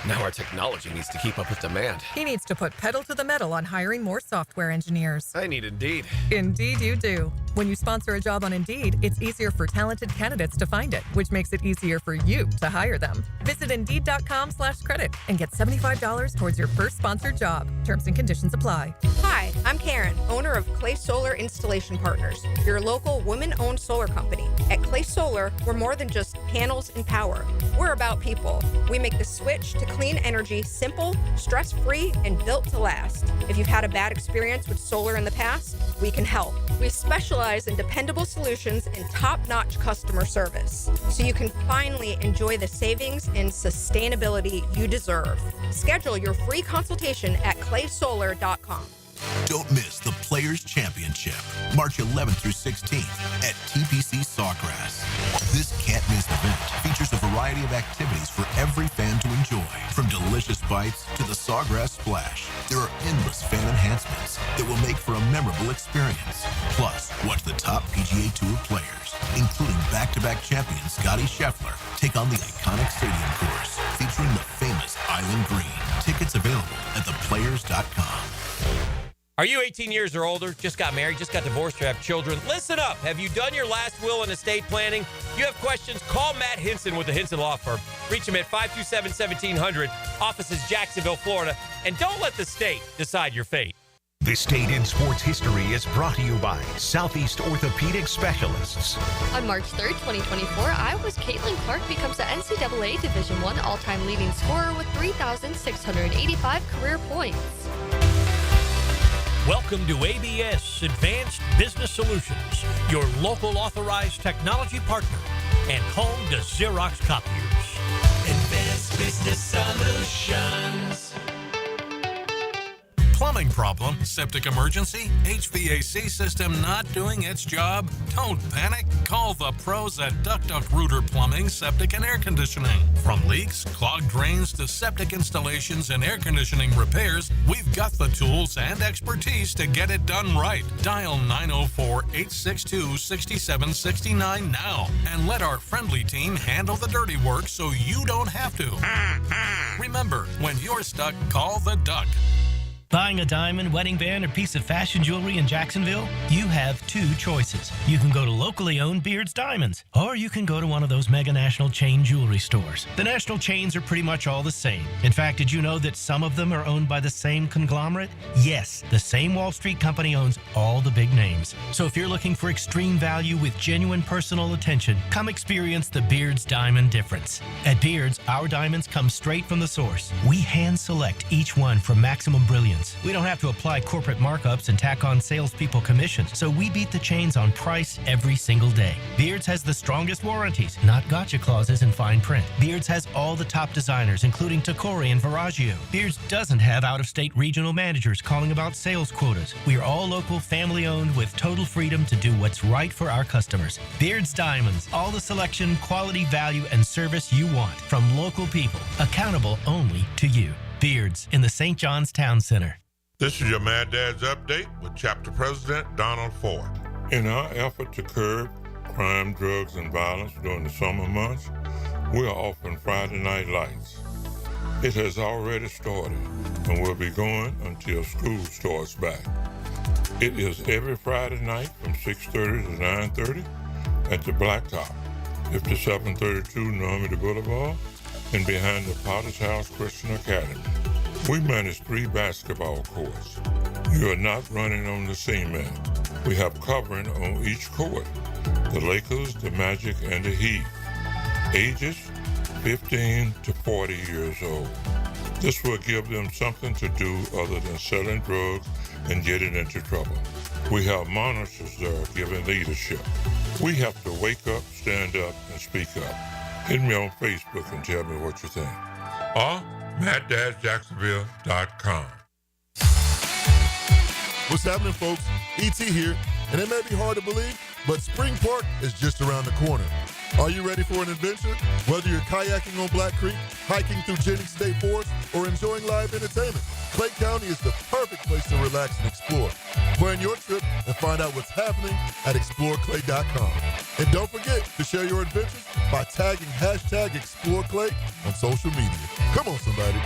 Now our technology needs to keep up with demand.
He needs to put pedal to the metal on hiring more software engineers.
I need Indeed.
Indeed you do. When you sponsor a job on Indeed, it's easier for talented candidates to find it, which makes it easier for you to hire them. Visit Indeed.com/credit and get $75 towards your first sponsored job. Terms and conditions apply.
Hi, I'm Karen, owner of Clay Solar Installation Partners, your local women-owned solar company. At Clay Solar, we're more than just panels and power. We're about people. We make the switch to clean energy simple, stress-free, and built to last. If you've had a bad experience with solar in the past, we can help. We specialize in dependable solutions and top-notch customer service, so you can finally enjoy the savings and sustainability you deserve. Schedule your free consultation at claysolar.com.
Don't miss the Players' Championship, March 11th through 16th at TPC Sawgrass. This can't-miss event features a variety of activities for every fan to enjoy, from delicious bites to the Sawgrass Splash. There are endless fan enhancements that will make for a memorable experience. Plus, watch the top PGA Tour players, including back-to-back champion Scotty Scheffler, take on the iconic stadium course featuring the famous Island Green. Tickets available at theplayers.com.
Are you 18 years or older, just got married, just got divorced, or have children? Listen up. Have you done your last will and estate planning? If you have questions, call Matt Hinson with the Hinson Law Firm. Reach him at 527-1700, offices Jacksonville, Florida. And don't let the state decide your fate.
This State in Sports History is brought to you by Southeast Orthopedic Specialists.
On March 3rd, 2024, Iowa's Caitlin Clark becomes the NCAA Division I all-time leading scorer with 3,685 career points.
Welcome to ABS Advanced Business Solutions, your local authorized technology partner and home to Xerox copiers.
Advanced Business Solutions.
Plum
Plumbing problem? Septic emergency? HVAC system not doing its job? Don't panic. Call the pros at Duck Rooter Plumbing, Septic and Air Conditioning. From leaks, clogged drains to septic installations and air conditioning repairs, we've got the tools and expertise to get it done right. Dial 904-862-6769 now and let our friendly team handle the dirty work so you don't have to. Remember, when you're stuck, call the Duck.
Buying a diamond, wedding band, or piece of fashion jewelry in Jacksonville? You have two choices. You can go to locally owned Beard's Diamonds, or you can go to one of those mega national chain jewelry stores. The national chains are pretty much all the same. In fact, did you know that some of them are owned by the same conglomerate? Yes, the same Wall Street company owns all the big names. So if you're looking for extreme value with genuine personal attention, come experience the Beard's Diamond difference. At Beard's, our diamonds come straight from the source. We hand select each one for maximum brilliance. We don't have to apply corporate markups and tack on salespeople commissions, so we beat the chains on price every single day. Beard's has the strongest warranties, not gotcha clauses in fine print. Beard's has all the top designers, including Topical and Viraggio. Beard's doesn't have out-of-state regional managers calling about sales quotas. We are all local, family-owned with total freedom to do what's right for our customers. Beard's Diamonds, all the selection, quality, value, and service you want from local people, accountable only to you. Beard's in the St. John's Town Center.
This is your Mad Dad's Update with Chapter President Donald Ford. In our effort to curb crime, drugs, and violence during the summer months, we are offering Friday Night Lights. It has already started and will be going until school starts back. It is every Friday night from 6:30 to 9:30 at the Blacktop, 5732 Normandy Boulevard, and behind the Potter's House Christian Academy. We manage 3 basketball courts. You are not running on the cement. We have covering on each court. The Lakers, the Magic, and the Heat. Ages 15 to 40 years old. This will give them something to do other than selling drugs and getting into trouble. We have monitors there giving leadership. We have to wake up, stand up, and speak up. Hit me on Facebook and tell me what you think. Or MattDadJacksonville.com.
What's happening, folks? E.T. here, and it may be hard to believe, but Spring Park is just around the corner. Are you ready for an adventure? Whether you're kayaking on Black Creek, hiking through Jennings State Forest, or enjoying live entertainment, Clay County is the perfect place to relax and explore. Plan your trip and find out what's happening at exploreclay.com. And don't forget to share your adventures by tagging #ExploreClay on social media. Come on, somebody.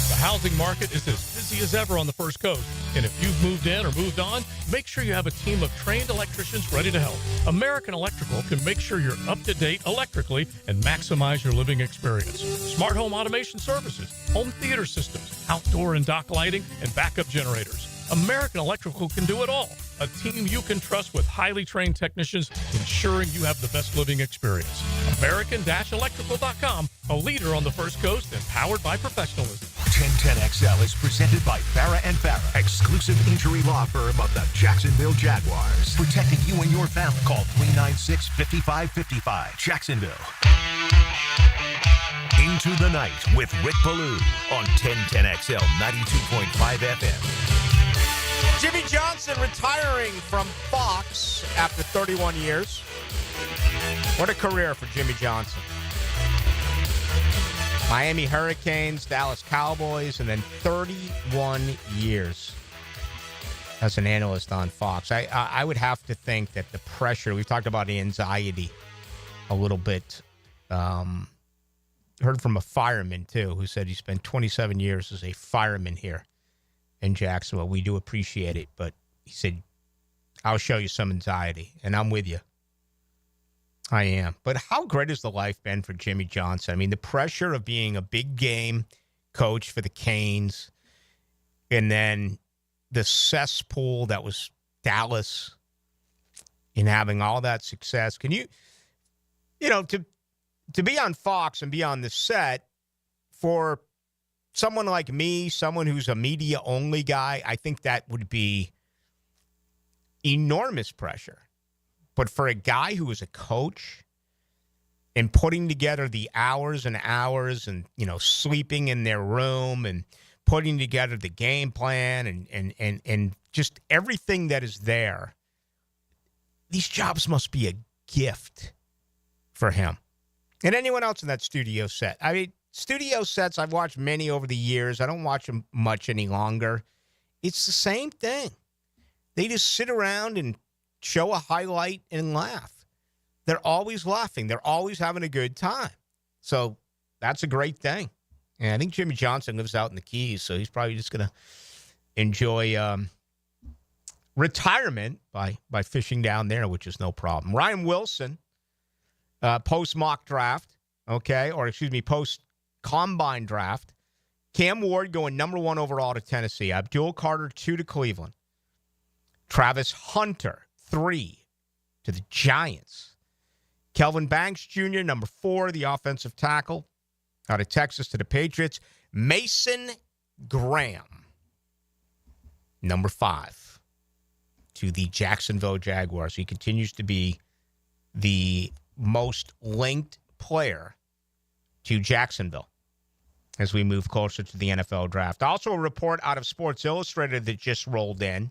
The housing market is as busy as ever on the First Coast. And if you've moved in or moved on, make sure you have a team of trained electricians ready to help. American Electrical can make sure you're up to date electrically and maximize your living experience. Smart home automation services, home theater systems, outdoor and dock lighting, and backup generators. American Electrical can do it all. A team you can trust with highly trained technicians ensuring you have the best living experience. American-Electrical.com, a leader on the First Coast and powered by professionalism.
1010XL is presented by Farrah & Farrah, exclusive injury law firm of the Jacksonville Jaguars. Protecting you and your family. Call 396-5555. Jacksonville. Into the Night with Rick Ballou on 1010XL 92.5 FM.
Jimmy Johnson retiring from Fox after 31 years. What a career for Jimmy Johnson. Miami Hurricanes, Dallas Cowboys, and then 31 years as an analyst on Fox. I would have to think that the pressure, we've talked about the anxiety a little bit. Heard from a fireman, too, who said he spent 27 years as a fireman here in Jacksonville. We do appreciate it, but he said, I'll show you some anxiety, and I'm with you. I am. But how great has the life been for Jimmy Johnson? I mean, the pressure of being a big game coach for the Canes, and then the cesspool that was Dallas, and having all that success. Can you to be on Fox and be on the set for someone like me, someone who's a media-only guy, I think that would be enormous pressure. But for a guy who is a coach and putting together the hours and hours and, sleeping in their room and putting together the game plan and just everything that is there. These jobs must be a gift for him. And anyone else in that studio set. I mean, studio sets, I've watched many over the years. I don't watch them much any longer. It's the same thing. They just sit around and show a highlight and laugh. They're always laughing. They're always having a good time. So that's a great thing. And I think Jimmy Johnson lives out in the Keys, so he's probably just going to enjoy retirement by fishing down there, which is no problem. Ryan Wilson, post-mock draft, post-combine draft. Cam Ward going number 1 overall to Tennessee. Abdul Carter, 2 to Cleveland. Travis Hunter, 3 to the Giants. Kelvin Banks Jr., number 4, the offensive tackle, out of Texas to the Patriots. Mason Graham, number 5, to the Jacksonville Jaguars. He continues to be the most linked player to Jacksonville as we move closer to the NFL draft. Also a report out of Sports Illustrated that just rolled in.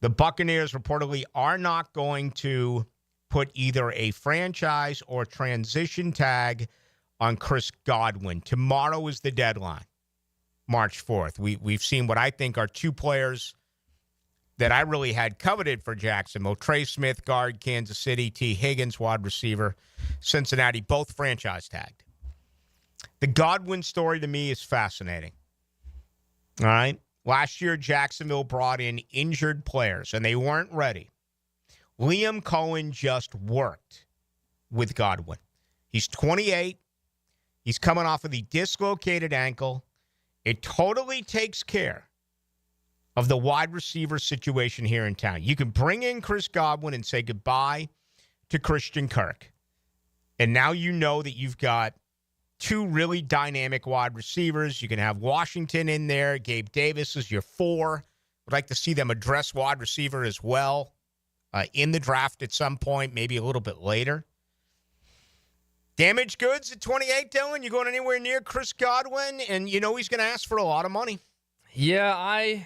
The Buccaneers reportedly are not going to put either a franchise or transition tag on Chris Godwin. Tomorrow is the deadline, March 4th. We've seen what I think are 2 players that I really had coveted for Jacksonville. Trey Smith, guard, Kansas City. T. Higgins, wide receiver, Cincinnati, both franchise tagged. The Godwin story to me is fascinating. All right? Last year, Jacksonville brought in injured players, and they weren't ready. Liam Cohen just worked with Godwin. He's 28. He's coming off of the dislocated ankle. It totally takes care of the wide receiver situation here in town. You can bring in Chris Godwin and say goodbye to Christian Kirk. And now you know that you've got 2 really dynamic wide receivers. You can have Washington in there. Gabe Davis is your 4. Would like to see them address wide receiver as well in the draft at some point, maybe a little bit later. Damaged goods at 28, Dylan? You going anywhere near Chris Godwin? And you know he's going to ask for a lot of money.
Yeah,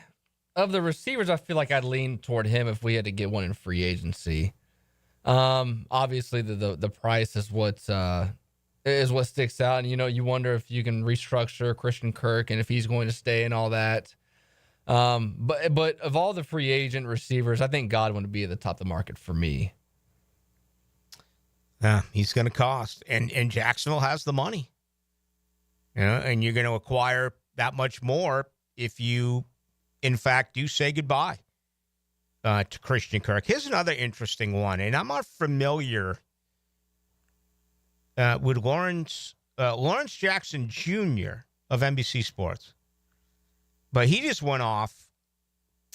of the receivers, I feel like I'd lean toward him if we had to get one in free agency. Obviously, the price is what sticks out. And, you wonder if you can restructure Christian Kirk and if he's going to stay and all that. But of all the free agent receivers, I think Godwin would be at the top of the market for me.
Yeah, he's going to cost. And Jacksonville has the money. And you're going to acquire that much more if you, in fact, do say goodbye to Christian Kirk. Here's another interesting one, and I'm not familiar with Lawrence Jackson Jr. of NBC Sports. But he just went off,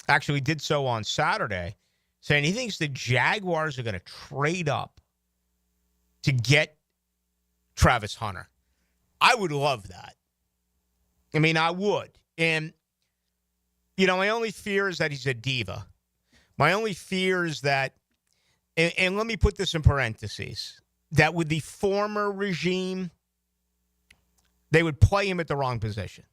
actually did so on Saturday, saying he thinks the Jaguars are going to trade up to get Travis Hunter. I would love that. I mean, I would. And, my only fear is that he's a diva. My only fear is that, and let me put this in parentheses, that with the former regime, they would play him at the wrong position.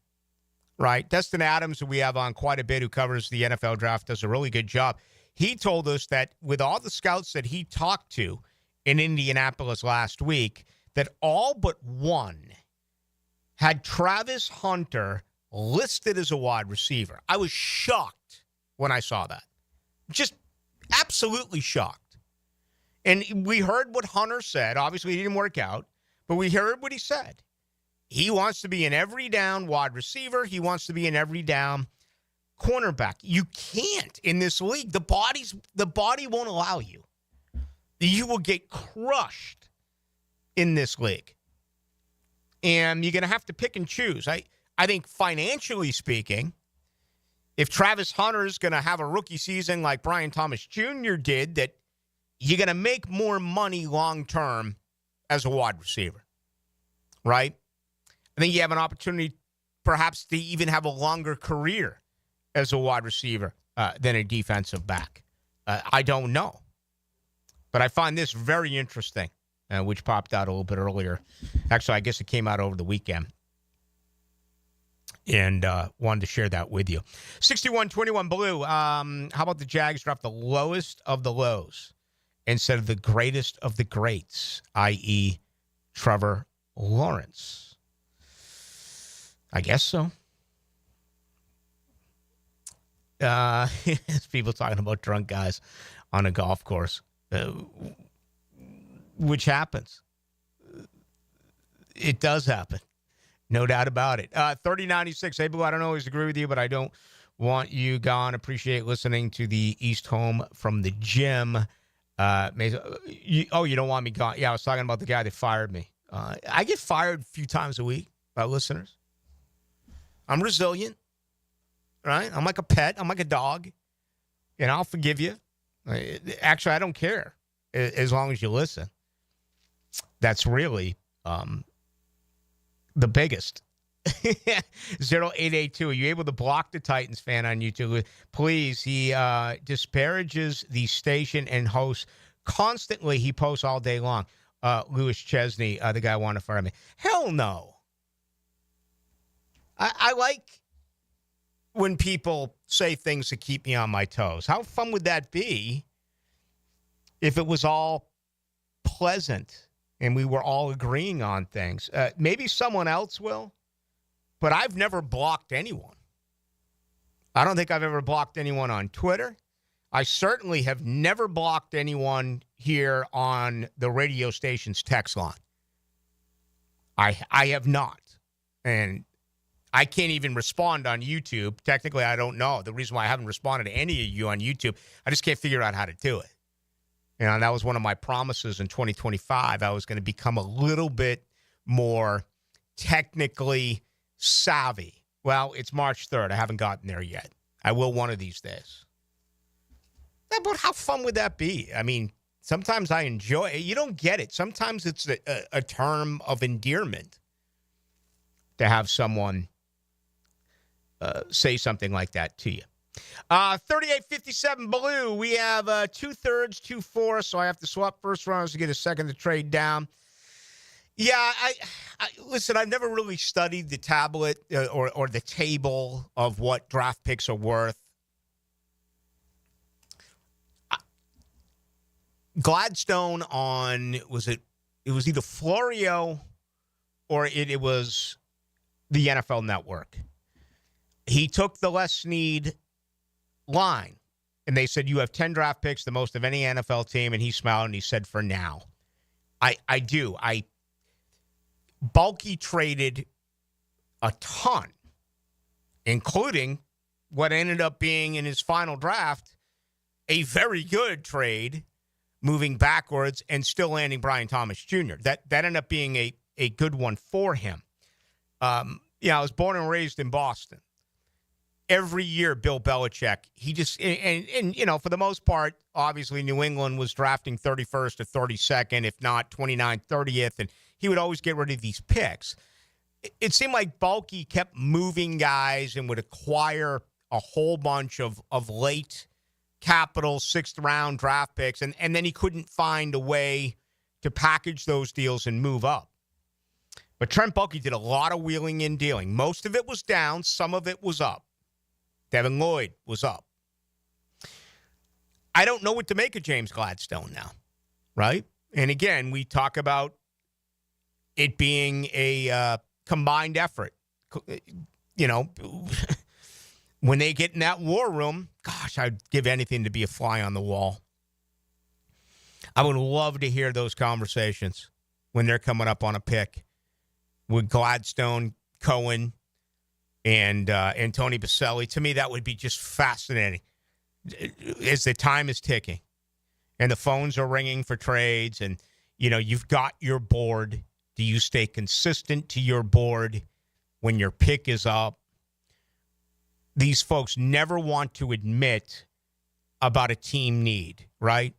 Right? Destin Adams, who we have on quite a bit, who covers the NFL draft, does a really good job. He told us that with all the scouts that he talked to in Indianapolis last week, that all but one had Travis Hunter listed as a wide receiver. I was shocked when I saw that. Just absolutely shocked. And we heard what Hunter said. Obviously, he didn't work out, but we heard what he said. He wants to be an every down wide receiver. He wants to be an every down cornerback. You can't in this league. The body won't allow you. You will get crushed in this league. And you're going to have to pick and choose. I think financially speaking, if Travis Hunter is going to have a rookie season like Brian Thomas Jr. did, that you're going to make more money long-term as a wide receiver, right? I think you have an opportunity perhaps to even have a longer career as a wide receiver than a defensive back. I don't know. But I find this very interesting, which popped out a little bit earlier. Actually, I guess it came out over the weekend. And wanted to share that with you. 61-21 Blue. How about the Jags drop the lowest of the lows instead of the greatest of the greats, i.e. Trevor Lawrence? I guess so. People talking about drunk guys on a golf course, which happens. It does happen. No doubt about it. 3096. Hey, Blue, I don't always agree with you, but I don't want you gone. Appreciate listening to the East Home from the gym. You don't want me gone. Yeah, I was talking about the guy that fired me. I get fired a few times a week by listeners. I'm resilient, right? I'm like a pet. I'm like a dog. And I'll forgive you. Actually, I don't care as long as you listen. That's really the biggest. 0882. Are you able to block the Titans fan on YouTube? Please. He disparages the station and hosts constantly. He posts all day long. Louis Chesney, the guy wanted to fire me. Hell no. I like when people say things to keep me on my toes. How fun would that be if it was all pleasant and we were all agreeing on things? Maybe someone else will, but I've never blocked anyone. I don't think I've ever blocked anyone on Twitter. I certainly have never blocked anyone here on the radio station's text line. I have not. And I can't even respond on YouTube. Technically, I don't know. The reason why I haven't responded to any of you on YouTube, I just can't figure out how to do it. You know, that was one of my promises in 2025. I was going to become a little bit more technically savvy. Well, it's March 3rd. I haven't gotten there yet. I will one of these days. Yeah, but how fun would that be? I mean, sometimes I enjoy it. You don't get it. Sometimes it's a term of endearment to have someone say something like that to you. 3857 Blue. We have 2/3, 2/4, so I have to swap first rounders to get a second to trade down. Yeah, I listen, I've never really studied the tablet or the table of what draft picks are worth. Gladstone it was either Florio or it was the NFL Network. He took the Les Snead line, and they said, you have 10 draft picks, the most of any NFL team, and he smiled, and he said, for now. I do. Bulky traded a ton, including what ended up being in his final draft, a very good trade, moving backwards and still landing Brian Thomas Jr. That ended up being a good one for him. I was born and raised in Boston. Every year, Bill Belichick, he just, and for the most part, obviously New England was drafting 31st or 32nd, if not 29th, 30th, and he would always get rid of these picks. It seemed like Bulky kept moving guys and would acquire a whole bunch of late capital, 6th round draft picks, and then he couldn't find a way to package those deals and move up. But Trent Bulky did a lot of wheeling and dealing. Most of it was down. Some of it was up. Devin Lloyd was up. I don't know what to make of James Gladstone now, right? And again, we talk about it being a combined effort. When they get in that war room, gosh, I'd give anything to be a fly on the wall. I would love to hear those conversations when they're coming up on a pick with Gladstone, Cohen, and Tony Baselli. To me, that would be just fascinating as the time is ticking and the phones are ringing for trades and, you've got your board. Do you stay consistent to your board when your pick is up? These folks never want to admit about a team need, right?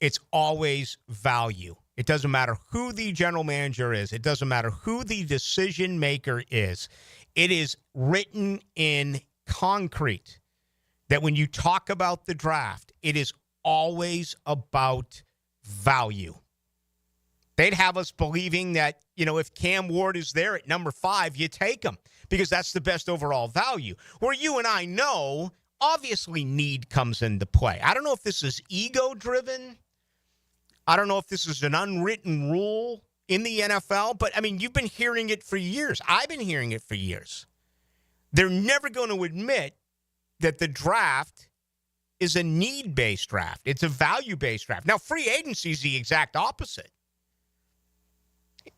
It's always value. It doesn't matter who the general manager is. It doesn't matter who the decision maker is. It is written in concrete that when you talk about the draft, it is always about value. They'd have us believing that, if Cam Ward is there at number 5, you take him. because that's the best overall value. Where you and I know, obviously need comes into play. I don't know if this is ego-driven. I don't know if this is an unwritten rule in the NFL, but, I mean, you've been hearing it for years. I've been hearing it for years. They're never going to admit that the draft is a need-based draft. It's a value-based draft. Now, free agency is the exact opposite.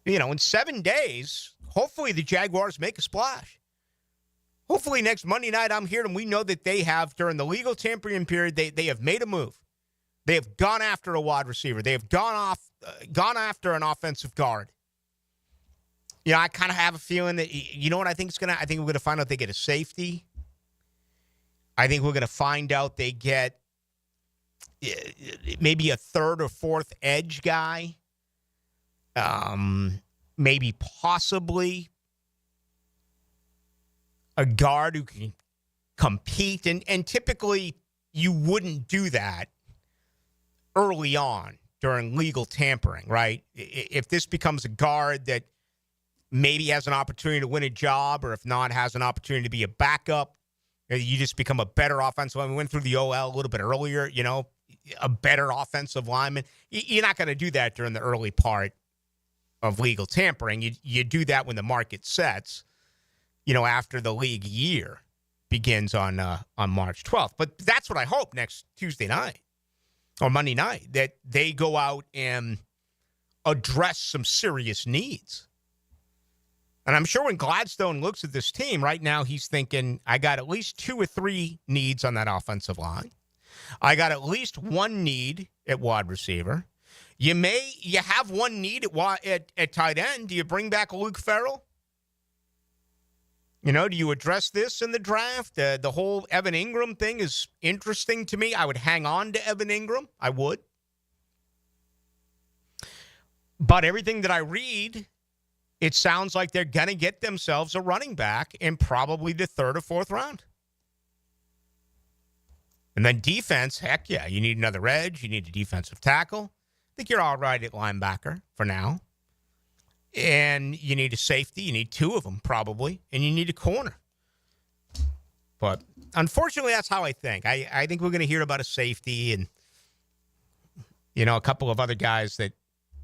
In 7 days, hopefully the Jaguars make a splash. Hopefully next Monday night I'm here and we know that they have, during the legal tampering period, they have made a move. They have gone after a wide receiver. They have gone after an offensive guard. I kind of have a feeling that, you know what I think we're going to find out they get a safety. I think we're going to find out they get maybe a third or fourth edge guy. Maybe possibly a guard who can compete. And typically you wouldn't do that early on during legal tampering, right? If this becomes a guard that maybe has an opportunity to win a job, or if not, has an opportunity to be a backup, you just become a better offensive lineman. We went through the OL a little bit earlier, a better offensive lineman. You're not going to do that during the early part of legal tampering. You do that when the market sets, after the league year begins on March 12th. But that's what I hope next Tuesday night or Monday night, that they go out and address some serious needs. And I'm sure when Gladstone looks at this team right now, he's thinking, I got at least 2 or 3 needs on that offensive line. I got at least 1 need at wide receiver. You have 1 need at tight end. Do you bring back Luke Farrell? Do you address this in the draft? The whole Evan Ingram thing is interesting to me. I would hang on to Evan Ingram. I would. But everything that I read, it sounds like they're going to get themselves a running back in probably the 3rd or 4th round. And then defense, heck yeah, you need another edge. You need a defensive tackle. I think you're all right at linebacker for now. And you need a safety. You need 2 of them probably. And you need a corner. But unfortunately, that's how I think. I think we're going to hear about a safety and, a couple of other guys that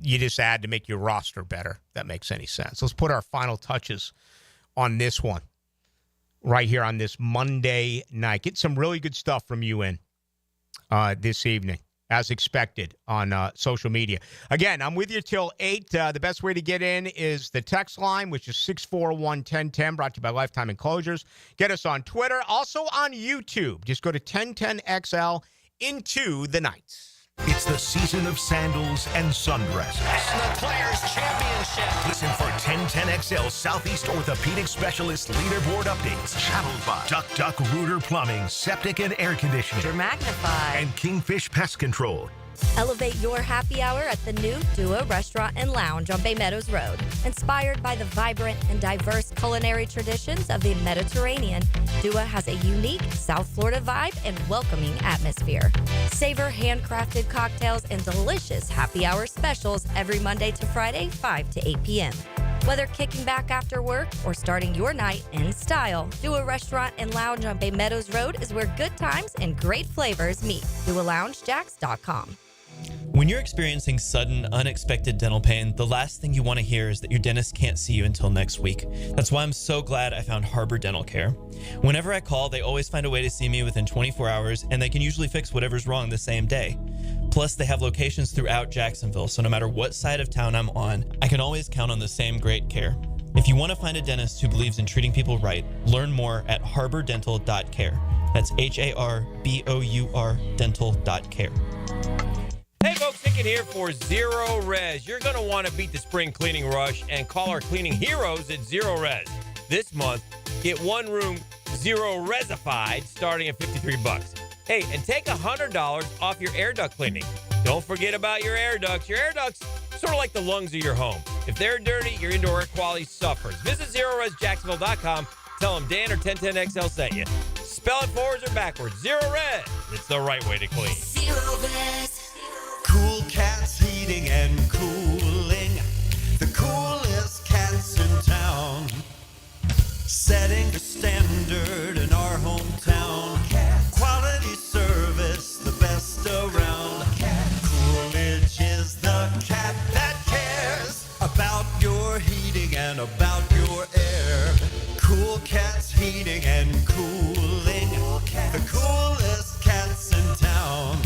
you just add to make your roster better. If that makes any sense. Let's put our final touches on this one right here on this Monday night. Get some really good stuff from you in this evening, as expected, on social media. Again, I'm with you till 8. The best way to get in is the text line, which is 641-1010, brought to you by Lifetime Enclosures. Get us on Twitter, also on YouTube. Just go to 1010XL into the night.
It's the season of sandals and sundresses.
And the Players' Championship.
Listen for 1010XL Southeast Orthopedic Specialist Leaderboard updates. Channeled by Duck Rooter Plumbing, Septic and Air Conditioning.
Magnify.
And Kingfish Pest Control.
Elevate your happy hour at the new Dua Restaurant and Lounge on Bay Meadows Road. Inspired by the vibrant and diverse culinary traditions of the Mediterranean, Dua has a unique South Florida vibe and welcoming atmosphere. Savor handcrafted cocktails and delicious happy hour specials every Monday to Friday, 5 to 8 p.m. Whether kicking back after work or starting your night in style, Dua Restaurant and Lounge on Bay Meadows Road is where good times and great flavors meet. DuaLoungeJax.com.
When you're experiencing sudden, unexpected dental pain, the last thing you want to hear is that your dentist can't see you until next week. That's why I'm so glad I found Harbor Dental Care. Whenever I call, they always find a way to see me within 24 hours, and they can usually fix whatever's wrong the same day. Plus, they have locations throughout Jacksonville, so no matter what side of town I'm on, I can always count on the same great care. If you want to find a dentist who believes in treating people right, learn more at harbordental.care. That's HARBOUR dental.care.
Hey folks, Hicken here for Zero Res. You're going to want to beat the spring cleaning rush and call our cleaning heroes at Zero Res. This month, get one room Zero Resified starting at $53. Hey, and take $100 off your air duct cleaning. Don't forget about your air ducts. Your air ducts, sort of like the lungs of your home. If they're dirty, your indoor air quality suffers. Visit ZeroResJacksonville.com. Tell them Dan or 1010XL sent you. Spell it forwards or backwards. Zero Res. It's the right way to clean.
Zero Res. Cool Cats Heating and Cooling. The coolest cats in town.
setting the standard in our hometown. Quality service, the best around. Coolidge is the cat that cares about your heating and about your air. Cool Cat's Heating and Cooling, the coolest cats in town.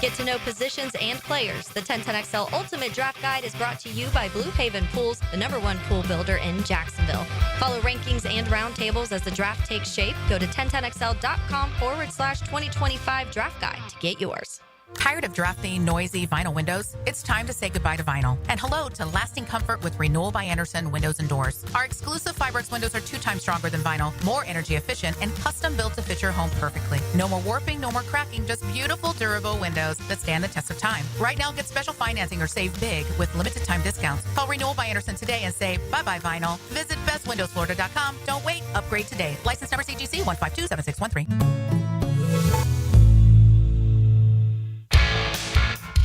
Get to know positions and players. The 1010XL Ultimate Draft Guide is brought to you by Blue Haven Pools, the #1 pool builder in Jacksonville. Follow rankings and roundtables as the draft takes shape. Go to 1010XL.com/2025 draft guide to get yours.
Tired of drafting noisy vinyl windows? It's time to say goodbye to vinyl. And hello to lasting comfort with Renewal by Andersen windows and doors. Our exclusive Fiberx windows are 2 times stronger than vinyl, more energy efficient, and custom built to fit your home perfectly. No more warping, no more cracking, just beautiful, durable windows that stand the test of time. Right now, get special financing or save big with limited time discounts. Call Renewal by Andersen today and say bye-bye vinyl. Visit bestwindowsflorida.com. Don't wait. Upgrade today. License number CGC 1527613.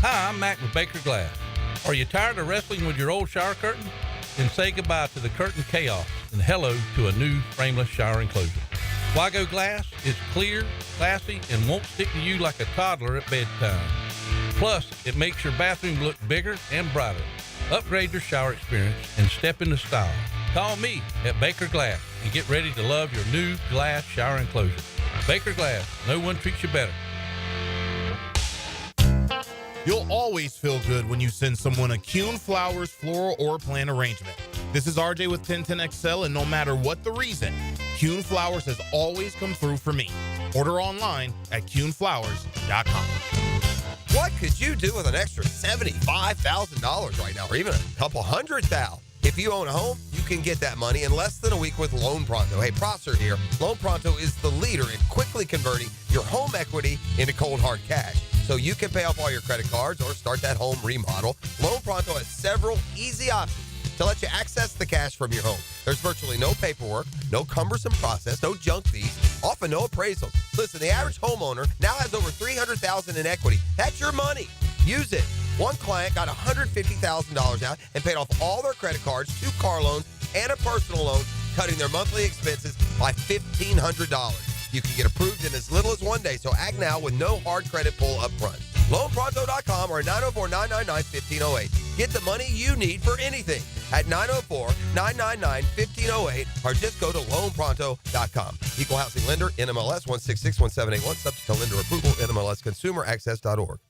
Hi, I'm Mac with Baker Glass. Are you tired of wrestling with your old shower curtain? Then say goodbye to the curtain chaos and hello to a new frameless shower enclosure. Wago Glass is clear, classy, and won't stick to you like a toddler at bedtime. Plus, it makes your bathroom look bigger and brighter. Upgrade your shower experience and step into style. Call me at Baker Glass and get ready to love your new glass shower enclosure. Baker Glass, no one treats you better.
You'll always feel good when you send someone a Kuhn Flowers floral or plant arrangement. This is RJ with 1010XL, and no matter what the reason, Kuhn Flowers has always come through for me. Order online at KuhnFlowers.com.
What could you do with an extra $75,000 right now, or even a couple $100,000? If you own a home, you can get that money in less than a week with Loan Pronto. Hey, Prosser here. Loan Pronto is the leader in quickly converting your home equity into cold hard cash, so you can pay off all your credit cards or start that home remodel. Loan Pronto has several easy options to let you access the cash from your home. There's virtually no paperwork, no cumbersome process, no junk fees, often no appraisals. Listen, the average homeowner now has over $300,000 in equity. That's your money. Use it. One client got $150,000 out and paid off all their credit cards, 2 car loans, and a personal loan, cutting their monthly expenses by $1,500. You can get approved in as little as 1 day, so act now with no hard credit pull up front. LoanPronto.com or 904-999-1508. Get the money you need for anything at 904-999-1508 or just go to LoanPronto.com. Equal housing lender, NMLS 166171, subject to lender approval, NMLSconsumeraccess.org.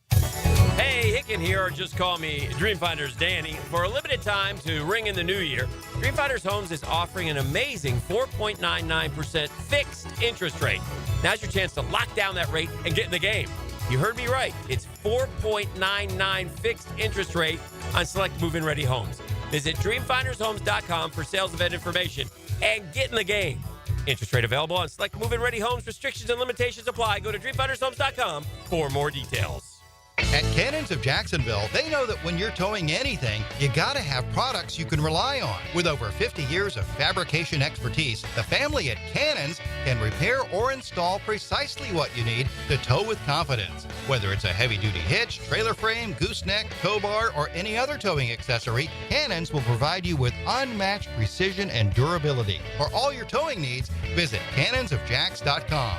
Hey, Hicken here, or just call me Dreamfinders Danny. For a limited time to ring in the new year, Dreamfinders Homes is offering an amazing 4.99% fixed interest rate. Now's your chance to lock down that rate and get in the game. You heard me right. It's 4.99 fixed interest rate on select move-in ready homes. Visit dreamfindershomes.com for sales event information and get in the game. Interest rate available on select move-in ready homes. Restrictions and limitations apply. Go to dreamfindershomes.com for more details.
At Cannons of Jacksonville, they know that when you're towing anything, you gotta have products you can rely on. With over 50 years of fabrication expertise, the family at Cannons can repair or install precisely what you need to tow with confidence. Whether it's a heavy-duty hitch, trailer frame, gooseneck, tow bar, or any other towing accessory, Cannons will provide you with unmatched precision and durability. For all your towing needs, visit cannonsofjacks.com,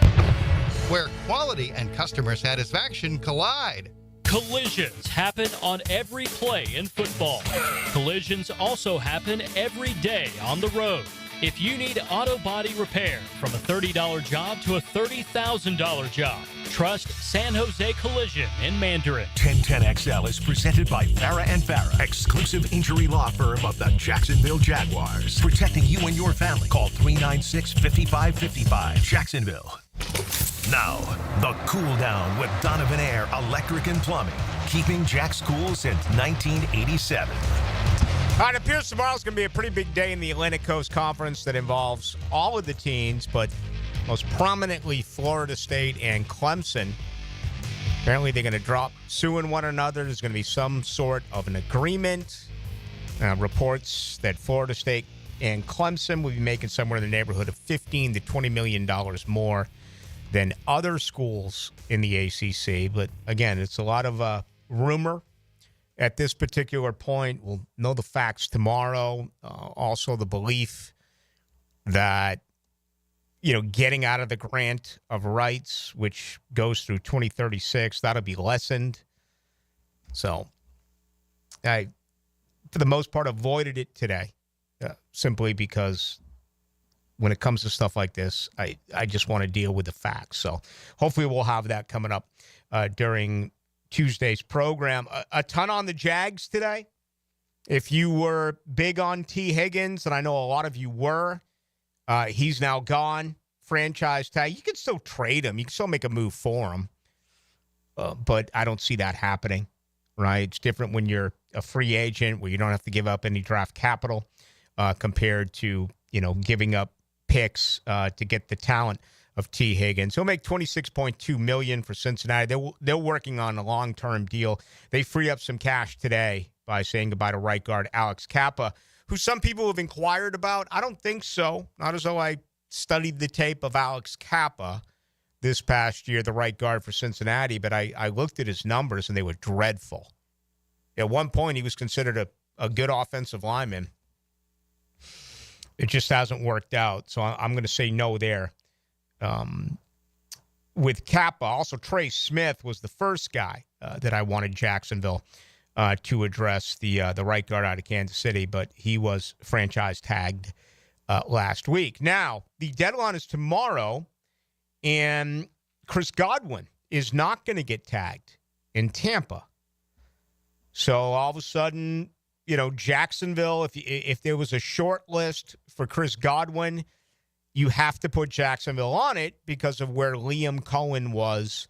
where quality and customer satisfaction collide.
Collisions happen on every play in football. Collisions also happen every day on the road. If you need auto body repair, from a $30 job to a $30,000 job, trust San Jose Collision in Mandarin.
1010XL is presented by Farah & Farah, exclusive injury law firm of the Jacksonville Jaguars. Protecting you and your family. Call 396-5555, Jacksonville. Now, the Cool Down with Donovan Air Electric and Plumbing, keeping Jack's cool since 1987.
All right, it appears tomorrow's going to be a pretty big day in the Atlantic Coast Conference that involves all of the teams, but most prominently Florida State and Clemson. Apparently they're going to drop suing one another. There's going to be some sort of an agreement. Reports that Florida State and Clemson will be making somewhere in the neighborhood of $15 to $20 million more than other schools in the ACC. But again, it's a lot of rumor at this particular point. We'll know the facts tomorrow. Also, the belief that, getting out of the grant of rights, which goes through 2036, that'll be lessened. So I, for the most part, avoided it today, simply because when it comes to stuff like this, I just want to deal with the facts. So hopefully we'll have that coming up during Tuesday's program. A ton on the Jags today. If you were big on T. Higgins, and I know a lot of you were, he's now gone. Franchise tag. You can still trade him. You can still make a move for him. But I don't see that happening, right? It's different when you're a free agent where you don't have to give up any draft capital compared to, giving up picks to get the talent of T. Higgins. He'll make $26.2 million for Cincinnati. They're working on a long-term deal. They free up some cash today by saying goodbye to right guard Alex Kappa, who some people have inquired about. I don't think so. Not as though I studied the tape of Alex Kappa this past year, the right guard for Cincinnati, but I looked at his numbers, and they were dreadful. At one point, he was considered a good offensive lineman. It just hasn't worked out, so I'm going to say no there. With Kappa, also Trey Smith was the first guy that I wanted Jacksonville to address, the right guard out of Kansas City, but he was franchise tagged last week. Now, the deadline is tomorrow, and Chris Godwin is not going to get tagged in Tampa. So all of a sudden, Jacksonville, if there was a short list for Chris Godwin, you have to put Jacksonville on it because of where Liam Cohen was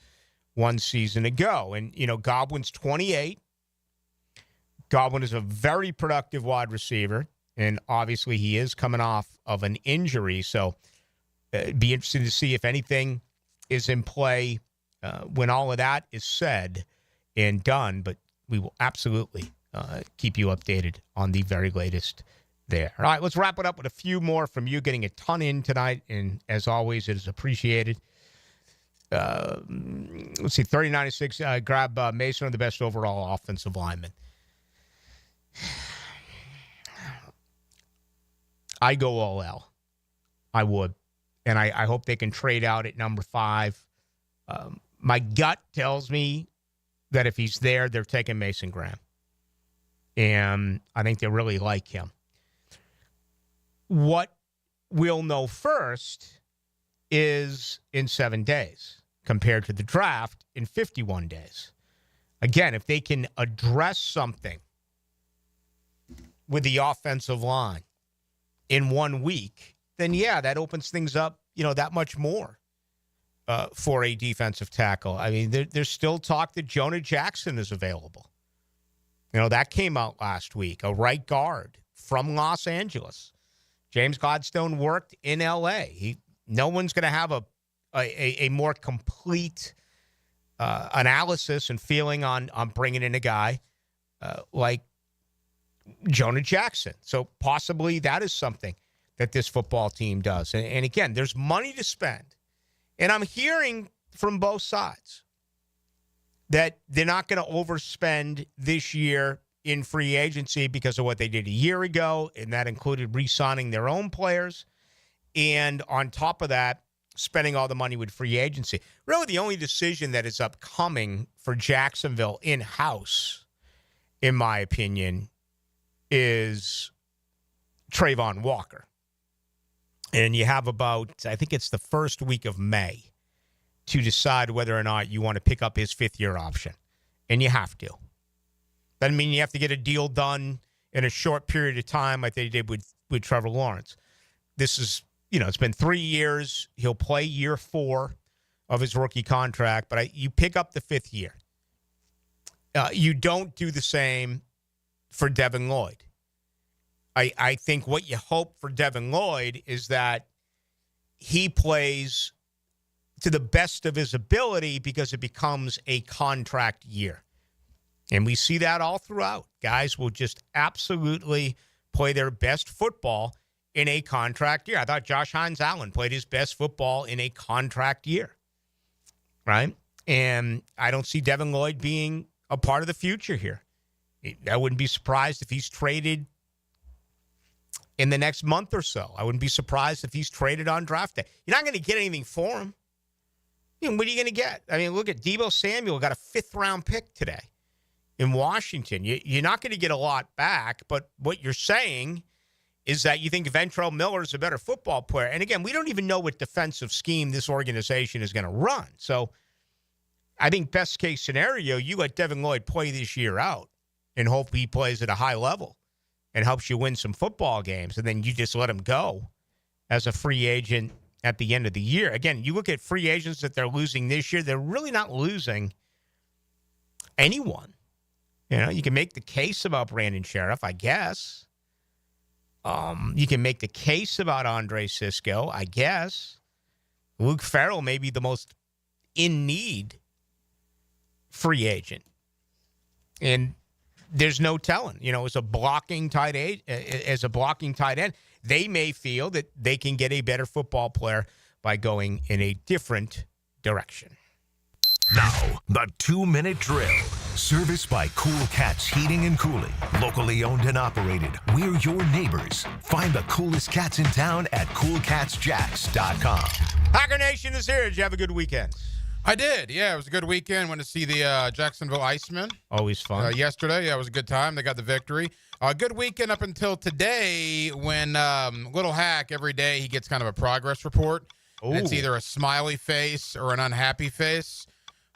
one season ago. And, Godwin's 28. Godwin is a very productive wide receiver, and obviously he is coming off of an injury. So it'd be interesting to see if anything is in play when all of that is said and done. But we will absolutely keep you updated on the very latest there. All right, let's wrap it up with a few more from you, getting a ton in tonight. And as always, it is appreciated. Let's see, 3096, grab Mason on the best overall offensive lineman. I go all L. I would. And I hope they can trade out at number 5. My gut tells me that if he's there, they're taking Mason Graham. And I think they really like him. What we'll know first is in 7 days compared to the draft in 51 days. Again, if they can address something with the offensive line in 1 week, then yeah, that opens things up, that much more for a defensive tackle. I mean, there's still talk that Jonah Jackson is available. That came out last week, a right guard from Los Angeles. James Gladstone worked in L.A. No one's going to have a more complete analysis and feeling on bringing in a guy like Jonah Jackson. So possibly that is something that this football team does. And again, there's money to spend. And I'm hearing from both sides that they're not going to overspend this year in free agency because of what they did a year ago, and that included re-signing their own players. And on top of that, spending all the money with free agency. Really, the only decision that is upcoming for Jacksonville in-house, in my opinion, is Trayvon Walker. And you have about, I think it's the first week of May, to decide whether or not you want to pick up his 5th-year option. And you have to. Doesn't mean you have to get a deal done in a short period of time like they did with Trevor Lawrence. This is, it's been 3 years. He'll play year 4 of his rookie contract, but you pick up the 5th year. You don't do the same for Devin Lloyd. I think what you hope for Devin Lloyd is that he plays to the best of his ability because it becomes a contract year. And we see that all throughout. Guys will just absolutely play their best football in a contract year. I thought Josh Hines-Allen played his best football in a contract year, right? And I don't see Devin Lloyd being a part of the future here. I wouldn't be surprised if he's traded in the next month or so. I wouldn't be surprised if he's traded on draft day. You're not going to get anything for him. What are you going to get? I mean, look at Deebo Samuel got a 5th-round pick today in Washington. You're not going to get a lot back, but what you're saying is that you think Ventrell Miller is a better football player. And again, we don't even know what defensive scheme this organization is going to run. So I think best case scenario, you let Devin Lloyd play this year out and hope he plays at a high level and helps you win some football games. And then you just let him go as a free agent at the end of the year. Again, you look at free agents that they're losing this year, they're really not losing anyone. You can make the case about Brandon Sheriff, I guess. You can make the case about Andre Sisco, I guess. Luke Farrell may be the most in-need free agent. And there's no telling. As a blocking tight end, they may feel that they can get a better football player by going in a different direction.
Now, the 2-minute drill. Serviced by Cool Cats Heating and Cooling. Locally owned and operated. We're your neighbors. Find the coolest cats in town at coolcatsjacks.com.
Hacker Nation is here. Did you have a good weekend?
I did. Yeah, it was a good weekend. Went to see the Jacksonville Icemen.
Always fun.
Yesterday. Yeah, it was a good time. They got the victory. Good weekend up until today when Little Hack, every day he gets kind of a progress report. And it's either a smiley face or an unhappy face.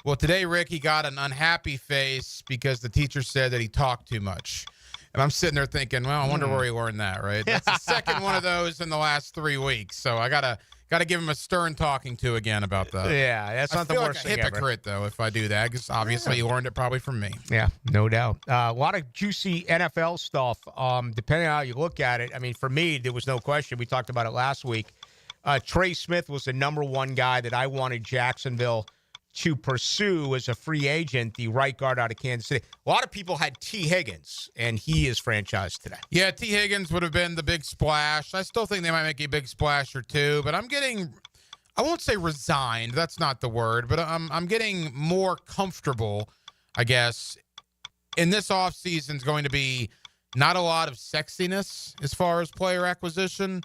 Well, today, Rick, he got an unhappy face because the teacher said that he talked too much. And I'm sitting there thinking, well, I wonder where he learned that, right? That's the second one of those in the last 3 weeks. So I gotta give him a stern talking to again about that.
Yeah, that's not the worst thing
ever. I feel like a hypocrite, though, if I do that, because obviously he learned it probably from me.
Yeah, no doubt. A lot of juicy NFL stuff, depending on how you look at it. I mean, for me, there was no question. We talked about it last week. Trey Smith was the number one guy that I wanted Jacksonville to pursue as a free agent, the right guard out of Kansas City. A lot of people had T. Higgins, and he is franchised today.
Yeah, T. Higgins would have been the big splash. I still think they might make a big splash or two, but I'm getting, I won't say resigned, that's not the word, but I'm getting more comfortable, I guess. In this offseason is going to be not a lot of sexiness as far as player acquisition,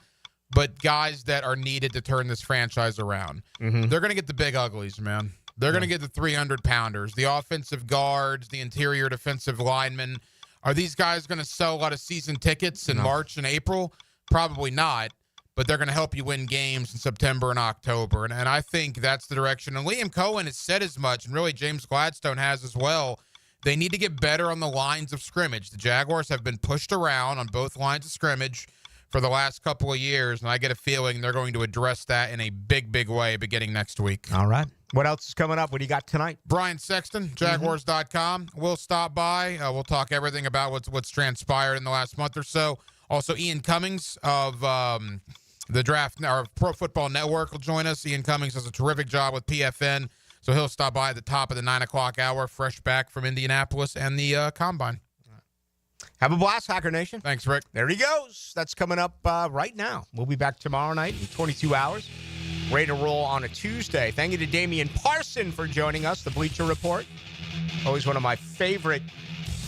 but guys that are needed to turn this franchise around.
Mm-hmm.
They're going to get the big uglies, man. They're going to get the 300-pounders, the offensive guards, the interior defensive linemen. Are these guys going to sell a lot of season tickets in March and April? Probably not, but they're going to help you win games in September and October. And I think that's the direction. And Liam Cohen has said as much, and really James Gladstone has as well. They need to get better on the lines of scrimmage. The Jaguars have been pushed around on both lines of scrimmage for the last couple of years, and I get a feeling they're going to address that in a big, big way beginning next week.
All right. What else is coming up? What do you got tonight?
Brian Sexton, Jaguars.com. We'll stop by. We'll talk everything about what's transpired in the last month or so. Also, Ian Cummings of the Draft or Pro Football Network will join us. Ian Cummings does a terrific job with PFN, so he'll stop by at the top of the 9 o'clock hour, fresh back from Indianapolis and the Combine.
Have a blast, Hacker Nation.
Thanks, Rick.
There he goes. That's coming up right now. We'll be back tomorrow night in 22 hours. Ready to roll on a Tuesday. Thank you to Damian Parson for joining us, the Bleacher Report. Always one of my favorite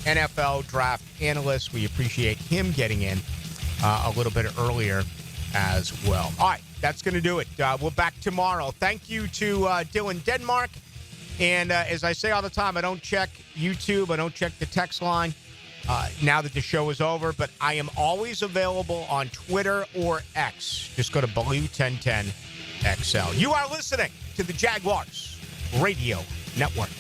NFL draft analysts. We appreciate him getting in a little bit earlier as well. All right, that's going to do it. We're back tomorrow. Thank you to Dylan Denmark. And as I say all the time, I don't check YouTube. I don't check the text line now that the show is over. But I am always available on Twitter or X. Just go to Ballou1010XL. You are listening to the Jaguars Radio Network.